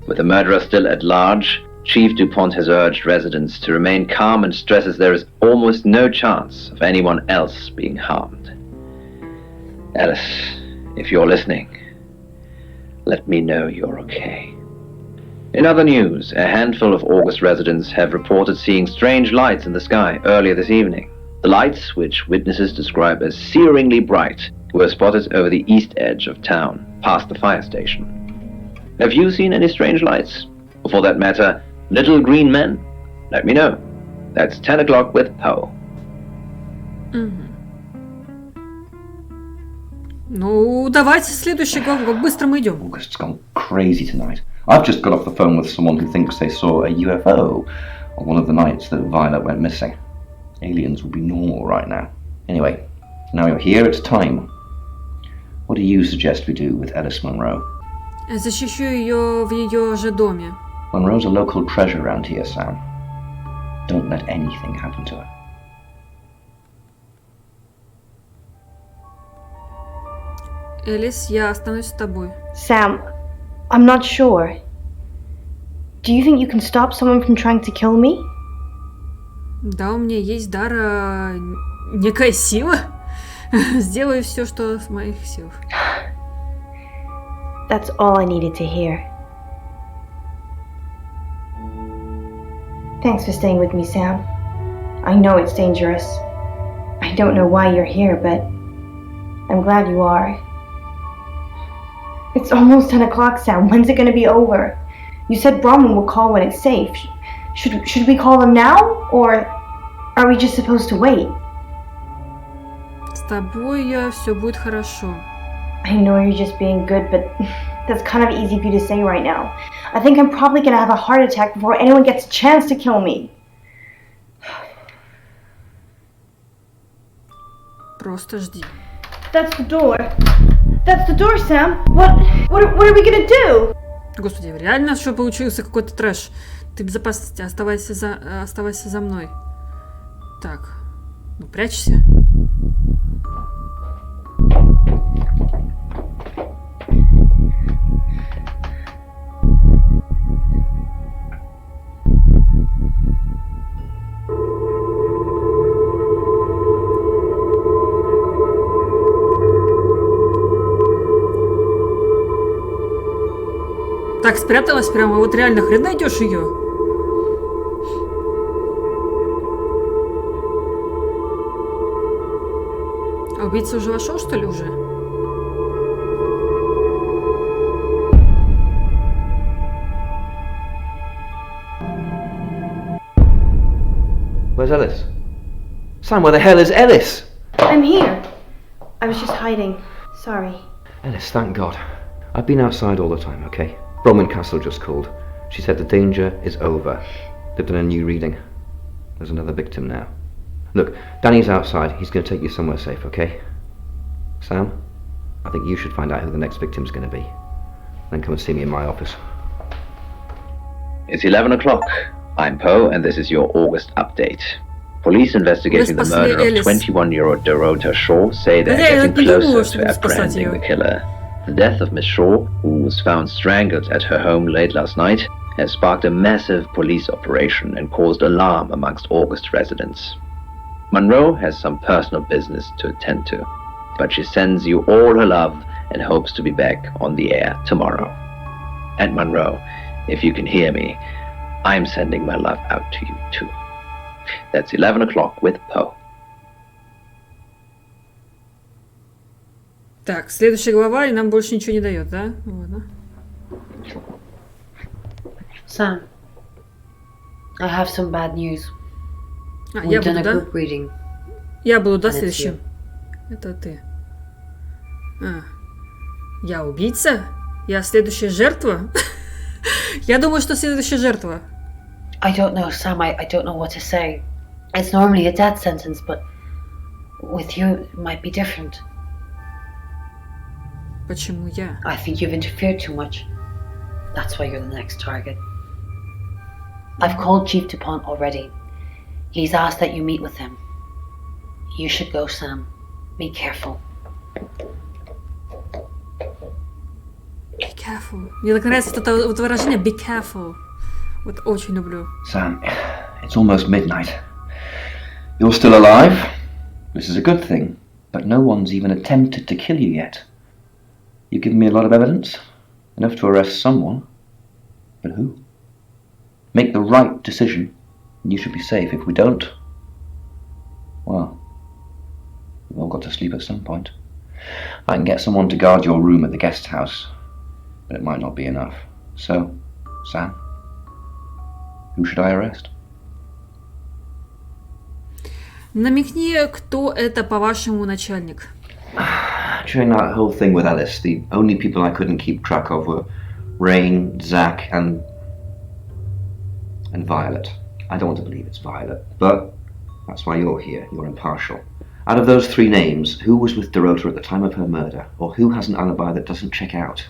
With the murderer still at large, Chief DuPont has urged residents to remain calm and stresses there is almost no chance of anyone else being harmed. Alice, if you're listening, let me know you're okay. In other news, a handful of August residents have reported seeing strange lights in the sky earlier this evening. The lights, which witnesses describe as searingly bright, were spotted over the east edge of town, past the fire station. Have you seen any strange lights? Or for that matter, little green men? Let me know. That's 10 o'clock with Poe. Ну, давайте следующий главу. Быстро мы идем. August's gone crazy tonight. I've just got off the phone with someone who thinks they saw a UFO on one of the nights that Violet went missing. Aliens will be normal right now. Anyway, now you're here, it's time. What do you suggest we do with Alice Monroe? Защищу ее в ее же доме. Monroe's a local treasure around here, Sam. Don't let anything happen to her. Элис, я останусь с тобой. Sam, I'm not sure. Do you think you can stop someone from trying to kill me? Да, у меня есть дар, некая сила. Сделаю все, что в моих силах. That's all I needed to hear. Thanks for staying with me, Sam. I know it's dangerous. I don't know why you're here, but I'm glad you are. It's almost 10 o'clock, Sam. When's it going to be over? You said Bronwyn will call when it's safe. Should we call him now? Or are we just supposed to wait? С тобой все будет хорошо. I know you're just being good, but that's kind of easy for you to say right now. I think I'm probably going to have a heart attack before anyone gets a chance to kill me. Просто жди. That's the door. That's the door, Sam. What are we gonna do? Господи, реально, что получился какой-то трэш. Ты в безопасности, оставайся за мной. Так, ну прячься. Так, спряталась прямо, вот реально хрен найдешь ее. А убийца уже вошел, что ли, уже? Where's Ellis? Sam, where the hell is Ellis? I'm here. I was just hiding. Sorry. Ellis, thank God. I've been outside all the time, okay? Bronwyn Castle just called. She said the danger is over. They've done a new reading. There's another victim now. Look, Danny's outside. He's going to take you somewhere safe, okay? Sam, I think you should find out who the next victim's going to be. Then come and see me in my office. It's 11 o'clock. I'm Poe, and this is your August update. Police investigating the murder of 21-year-old Dorota Shaw say they're getting closer to apprehending the killer. The death of Miss Shaw, who was found strangled at her home late last night, has sparked a massive police operation and caused alarm amongst August residents. Monroe has some personal business to attend to, but she sends you all her love and hopes to be back on the air tomorrow. And Monroe, if you can hear me, I'm sending my love out to you too. That's 11 o'clock with Poe. Так, следующая глава, и нам больше ничего не дает, да? Ладно. Sam, I have some bad news. Я We've буду, done a да? group reading. Я буду, да, And it's следующим? Это ты. Я убийца? Я следующая жертва? Я думаю, что следующая жертва. I don't know, Sam. I don't know what to say. It's normally a death sentence, but with you, it might be different. Почему я? I think you've interfered too much. That's why you're the next target. I've called Chief DuPont already. He's asked that you meet with him. You should go, Sam. Be careful. Be careful. Мне так нравится это вот выражение be careful. Вот очень люблю. Sam, it's almost midnight. You're still alive. This is a good thing, but no one's even attempted to kill you yet. You've given me a lot of evidence, enough to arrest someone. But who? Make the right decision, and you should be safe. If we don't, well, we've all got to sleep at some point. I can get someone to guard your room at the guest house, but it might not be enough. So, Sam, who should I arrest? Намекни, кто это, по-вашему, начальник? During that whole thing with Alice, the only people I couldn't keep track of were Rain, Zach, and Violet. I don't want to believe it's Violet, but that's why you're here. You're impartial. Out of those three names, who was with Dorota at the time of her murder, or who has an alibi that doesn't check out?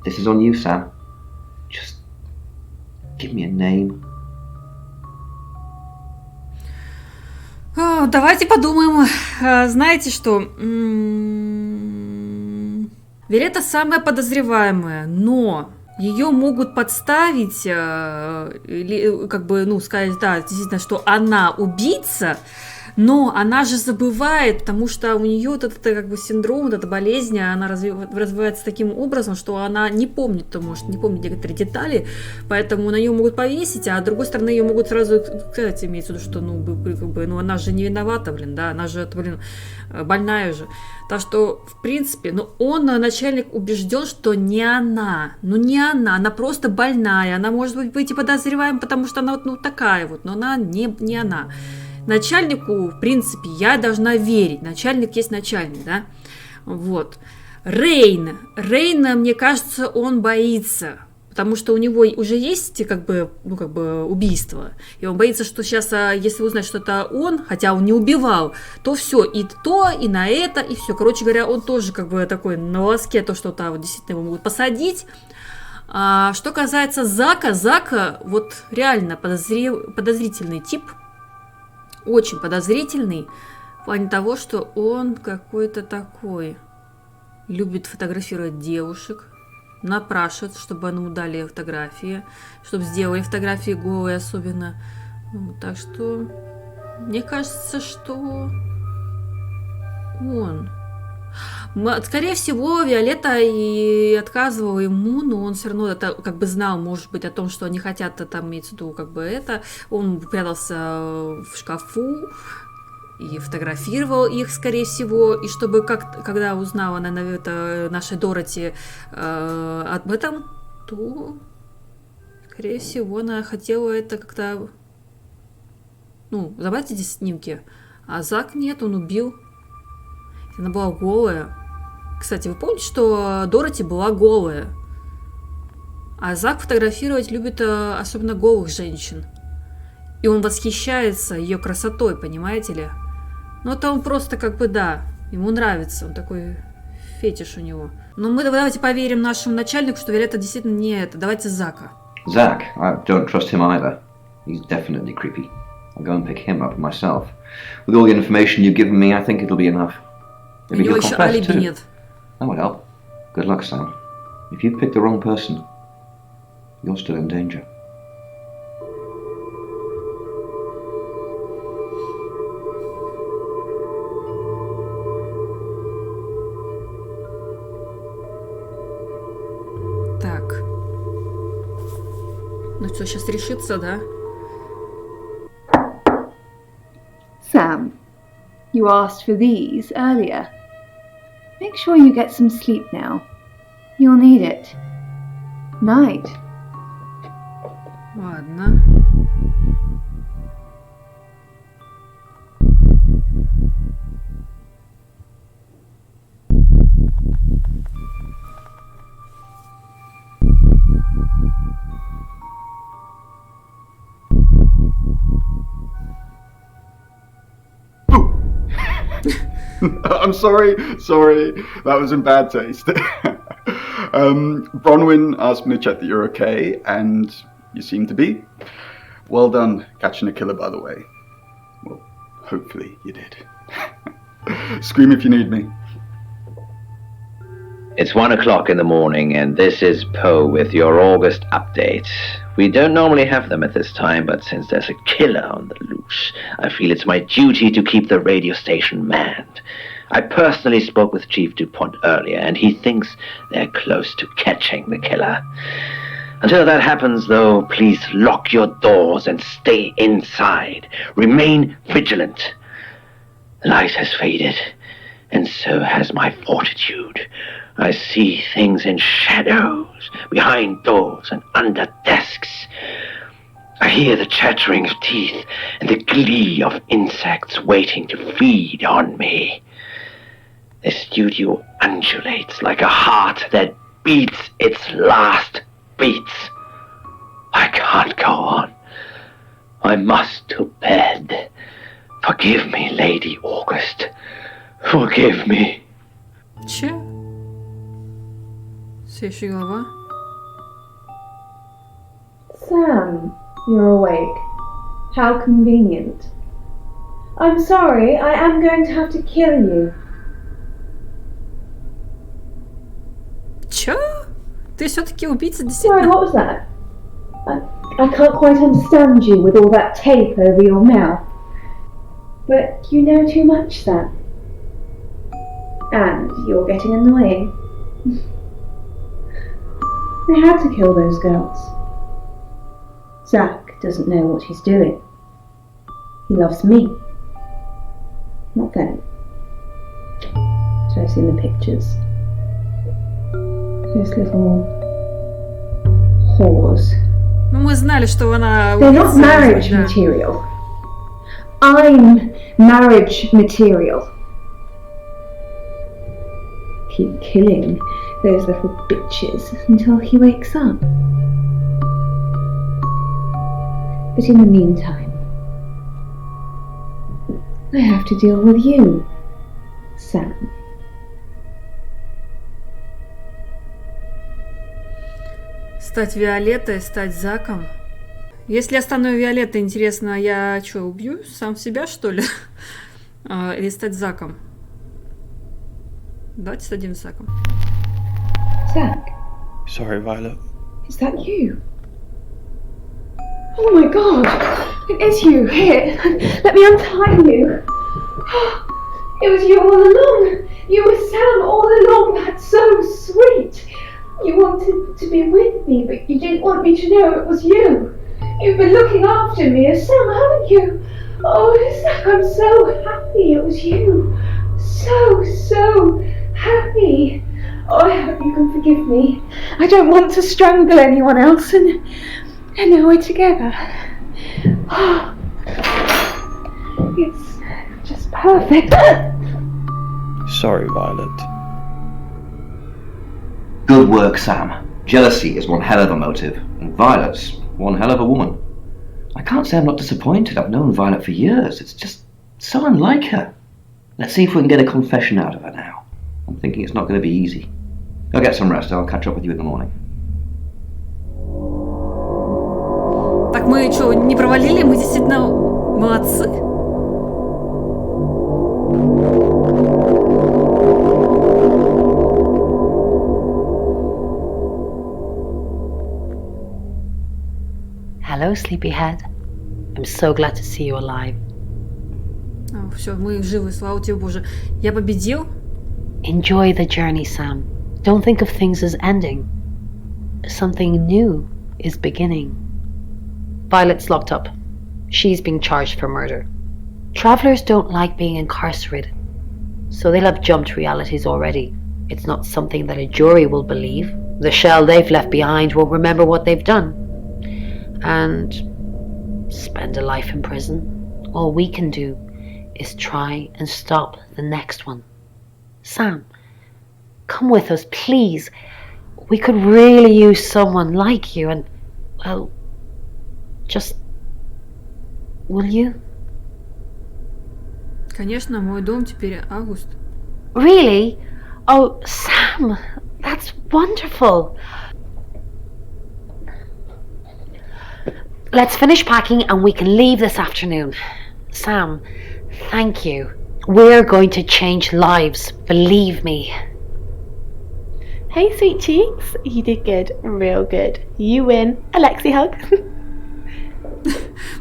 This is on you, Sam. Just give me a name. Давайте подумаем. Знаете что? Виолетта самая подозреваемая, но ее могут подставить, или как бы, ну, сказать, да, действительно, что она убийца, но она же забывает, потому что у нее вот этот как бы синдром, вот эта болезнь, она развивается таким образом, что она не помнит, то может не помнить некоторые детали, поэтому на нее могут повесить, а с другой стороны ее могут сразу сказать, имеется в виду, что ну, как бы, ну она же не виновата, блин, да, она же, блин, больная же. Так что, в принципе, ну он, начальник, убежден, что не она, ну не она просто больная, она может быть и подозреваема, потому что она вот, ну такая вот, но она не она. Начальнику, в принципе, я должна верить. Начальник есть начальник, да? Вот. Рейн, мне кажется, он боится, потому что у него уже есть, как бы, ну, как бы убийство. И он боится, что сейчас, если узнать, что это он, хотя он не убивал, то все, и то, и на это, и все. Короче говоря, он тоже как бы такой на волоске, то, что вот действительно его могут посадить. А что касается Зака, вот реально подозрительный тип. Очень подозрительный в плане того, что он какой-то такой, любит фотографировать девушек, напрашивает, чтобы ему дали фотографии, чтобы сделали фотографии голые особенно. Так что мне кажется, что он. Скорее всего, Виолетта и отказывала ему, но он все равно это как бы знал, может быть, о том, что они хотят, там имеется в виду как бы это. Он прятался в шкафу и фотографировал их, скорее всего, и чтобы когда узнала она, наша Дороти об этом, то, скорее всего, она хотела это как-то, ну, забрать эти снимки, а Зак нет, он убил. Она была голая. Кстати, вы помните, что Дороти была голая? А Зак фотографировать любит особенно голых женщин. И он восхищается ее красотой, понимаете ли? Ну, это он просто как бы, да, ему нравится. Он такой фетиш у него. Но мы давайте поверим нашему начальнику, что Виолетта действительно не это. Давайте Зака. Zach, I don't trust him either. He's definitely creepy. I'll go and pick him up myself. With all the information you've given me, I think it'll be enough. У него еще алиби нет. That would help. Good luck, Sam. If you pick the wrong person, you're still in danger. Так. Ну что, сейчас решится, да? Sam, you asked for these earlier. Make sure you get some sleep now. You'll need it. Night. Ладно. I'm sorry, that was in bad taste. Bronwyn asked me to check that you're okay, and you seem to be. Well done catching a killer, by the way. Well, hopefully you did. Scream if you need me. It's 1 o'clock in the morning, and this is Poe with your August update. We don't normally have them at this time, but since there's a killer on the loose, I feel it's my duty to keep the radio station manned. I personally spoke with Chief DuPont earlier, and he thinks they're close to catching the killer. Until that happens, though, please lock your doors and stay inside. Remain vigilant. The light has faded, and so has my fortitude. I see things in shadows, behind doors and under desks. I hear the chattering of teeth and the glee of insects waiting to feed on me. The studio undulates like a heart that beats its last beats. I can't go on. I must to bed. Forgive me, Lady August. Forgive me. Че? Следующая глава. Sam, you're awake. How convenient. I'm sorry, I am going to have to kill you. Чё? Ты все-таки убийца Sorry, действительно? what was that? I can't quite understand you with all that tape over your mouth. But you know too much, Sam. And you're getting annoying. I had to kill those girls. Zach doesn't know what he's doing. He loves me, not them. So I've seen the pictures. Those little whores. Ну, мы знали, что она They're not убийца, marriage да. material. I'm marriage material. Keep killing those little bitches until he wakes up. But in the meantime, I have to deal with you, Sam. Стать Виолеттой, стать Заком. Если я стану Виолеттой, интересно, я что, убью сам себя, что ли? Или стать Заком? Давайте стадим Заком. Zach, Sorry, Violet. is that you? Oh my god, it is you. Here, let me untie you. It was you all along. You were Sam all along. That's so sweet. You wanted to be with me, but you didn't want me to know it was you. You've been looking after me as Sam, haven't you? Oh, Zach, I'm so happy it was you. So happy. Oh, I hope you can forgive me. I don't want to strangle anyone else, and now we're together. It's just perfect. Sorry, Violet. Good work, Sam. Jealousy is one hell of a motive, and Violet's one hell of a woman. I can't say I'm not disappointed. I've known Violet for years. It's just so unlike her. Let's see if we can get a confession out of her now. I'm thinking it's not going to be easy. Go get some rest. I'll catch up with you in the morning. Так мы что, не провалили? Мы действительно молодцы. Hello, sleepyhead. I'm so glad to see you alive. Все, мы живы, слава тебе, Боже. Я победил? Enjoy the journey, Sam. Don't think of things as ending. Something new is beginning. Violet's locked up. She's being charged for murder. Travelers don't like being incarcerated, so they'll have jumped realities already. It's not something that a jury will believe. The shell they've left behind won't remember what they've done. And spend a life in prison. All we can do is try and stop the next one. Sam, come with us, please. We could really use someone like you and, well, just... Will you? Конечно, мой дом теперь Август. Really? Oh, Sam, that's wonderful. Let's finish packing and we can leave this afternoon. Sam, thank you. We're going to change lives, believe me. Hey, sweet cheeks. You did good. Real good. You win. Alexi hug.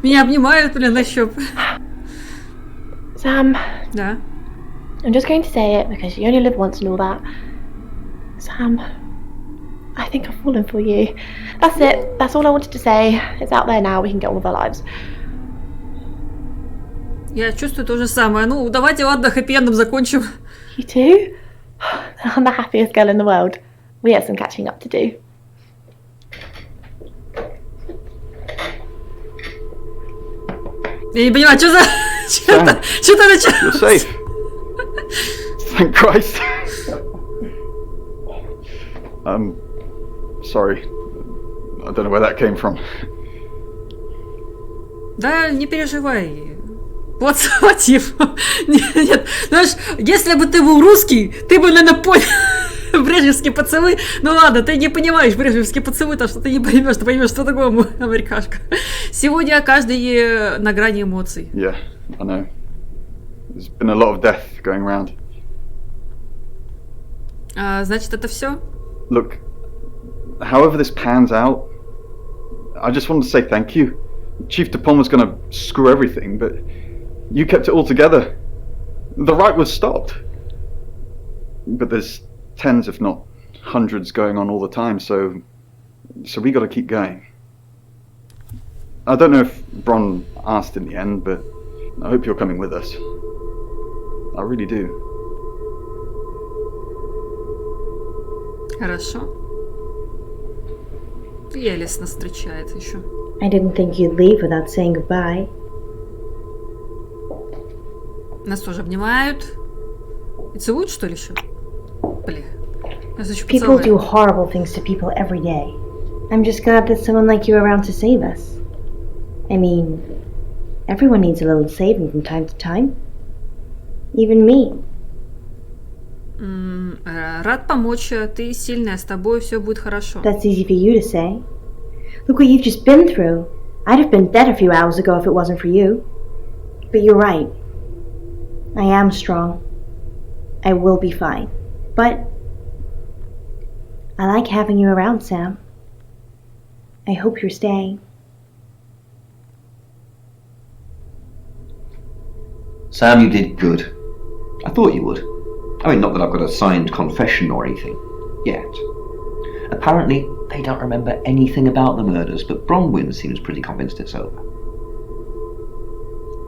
Меня обнимают, блин, на щёп. Sam. Да. I'm just going to say it because you only live once and all that. Sam, I think I've fallen for you. That's it. That's all I wanted to say. It's out there now. We can get on with our lives. Я чувствую то же самое. Ну, давайте, ладно, хэппи-эндом закончим. You too? I'm the happiest girl in the world. We have some catching up to do. Я не понимаю, что за... Что-то началось. You're safe. Thank Christ. Sorry. I don't know where that came from. Да, не переживай. Вот мотив. Нет, знаешь, если бы ты был русский, ты бы, наверное, понял брежневский поцелуй. Ну ладно, ты не понимаешь брежневский поцелуй, так что ты не поймешь, ты поймешь, что такое америкашка. Сегодня каждый на грани эмоций. Yeah, I know. There's been a lot of death going around. Значит, это все? Look, however this pans out, I just wanted to say thank you. Chief DuPont was going to screw everything, but you kept it all together. The right was stopped. But there's tens, if not hundreds, going on all the time, so we got to keep going. I don't know if Bron asked in the end, but I hope you're coming with us. I really do. Хорошо. Елис нас встречает еще. I didn't think you'd leave without saying goodbye. Нас тоже обнимают. И целуют, что ли, еще? Блин. Нас еще People поцелуют. do horrible things to people every day. I'm just glad that someone like you around to save us. I mean, everyone needs a little saving from time to time. Even me. Рад помочь. Ты сильная, с тобой все будет хорошо. That's easy for you to say. Look what you've just been through. I'd have been dead a few hours ago if it wasn't for you. But you're right. I am strong. I will be fine. But I like having you around, Sam. I hope you're staying. Sam, you did good. I thought you would. I mean, not that I've got a signed confession or anything. Yet. Apparently, they don't remember anything about the murders, but Bronwyn seems pretty convinced it's over.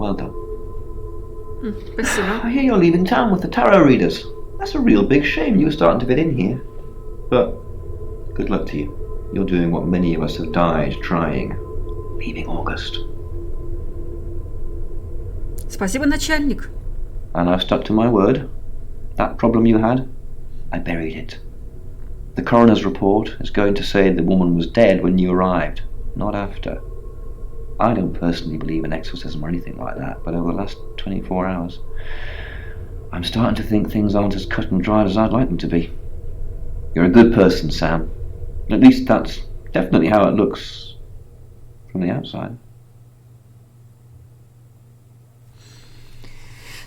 Well done. I hear you're leaving town with the tarot readers. That's a real big shame you were starting to fit in here. But good luck to you. You're doing what many of us have died trying. Leaving August. Спасибо, начальник. And I've stuck to my word. That problem you had, I buried it. The coroner's report is going to say the woman was dead when you arrived, not after. I don't personally believe in exorcism or anything like that, but over the last 24 hours, I'm starting to think things aren't as cut and dried as I'd like them to be. You're a good person, Sam. At least that's definitely how it looks from the outside.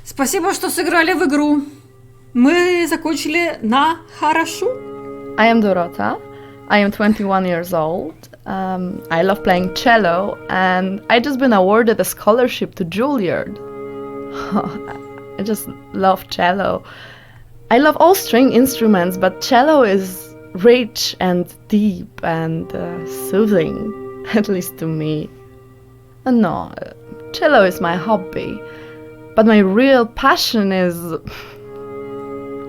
Спасибо, что сыграли в игру. Мы закончили на хорошо. I am Dorota. I am 21 years old. I love playing cello, and I just been awarded a scholarship to Juilliard. I just love cello. I love all string instruments, but cello is rich and deep and soothing, at least to me. No, cello is my hobby. But my real passion is...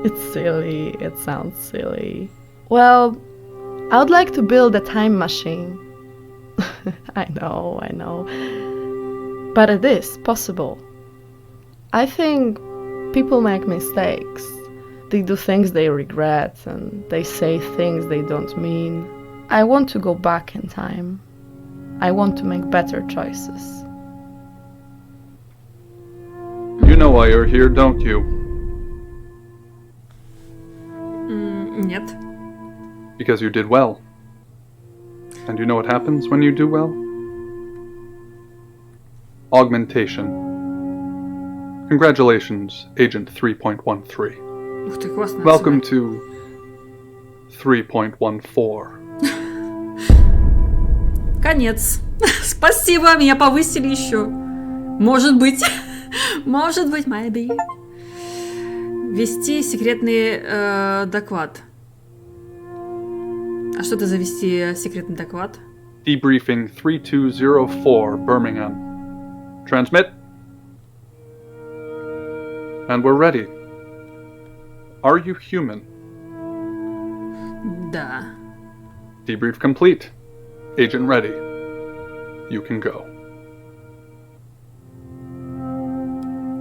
It's silly, it sounds silly. Well, I would like to build a time machine. I know. But it is possible. I think people make mistakes. They do things they regret and they say things they don't mean. I want to go back in time. I want to make better choices. You know why you're here, don't you? Нет. Because you did well. And you know what happens when you do well? Augmentation. Congratulations, Agent 3.13. Ух ты, классно. Welcome to 3.14. Конец. Спасибо, меня повысили еще. Может быть, maybe. Вести секретный доклад. А что это за вести секретный доклад? Debriefing 3204, Birmingham. Transmit. And we're ready. Are you human? Да. Debrief complete. Agent ready. You can go.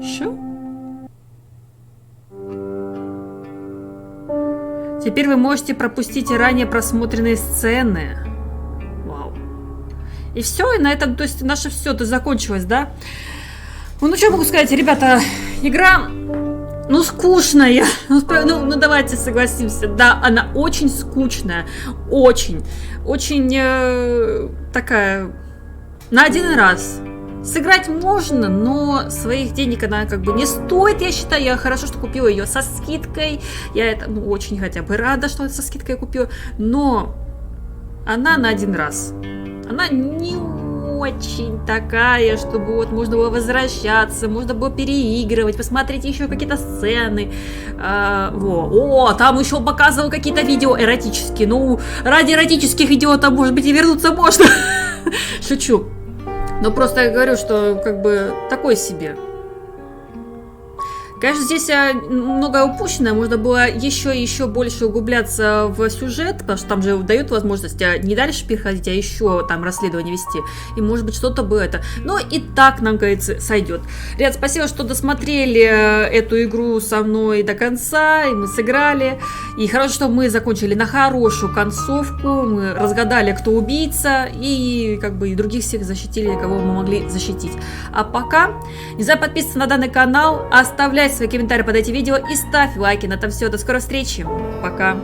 Что? Теперь вы можете пропустить ранее просмотренные сцены. Вау. И все, и на этом, то есть наше все, то закончилось, да? Ну что могу сказать, ребята, игра, ну, скучная. Ну, давайте согласимся, да, она очень скучная, очень такая, на один раз. Сыграть можно, но своих денег она как бы не стоит, я считаю. Я хорошо, что купила ее со скидкой. Я это очень хотя бы рада, что со скидкой я купила. Но она на один раз. Она не очень такая, чтобы вот можно было возвращаться, можно было переигрывать, посмотреть еще какие-то сцены. О, там еще показывал какие-то видео эротические. Ну, ради эротических видео там, может быть, и вернуться можно. Шучу. Но просто я говорю, что как бы такой себе. Конечно, здесь многое упущено, можно было еще больше углубляться в сюжет, потому что там же дают возможность не дальше переходить, а еще там расследование вести. И может быть что-то бы это. Но и так, нам кажется, сойдет. Ребят, спасибо, что досмотрели эту игру со мной до конца, и мы сыграли. И хорошо, что мы закончили на хорошую концовку, мы разгадали, кто убийца, и как бы и других всех защитили, кого мы могли защитить. А пока, не забудь подписываться на данный канал, оставлять свои комментарии под эти видео и ставь лайки. На этом все. До скорой встречи. Пока.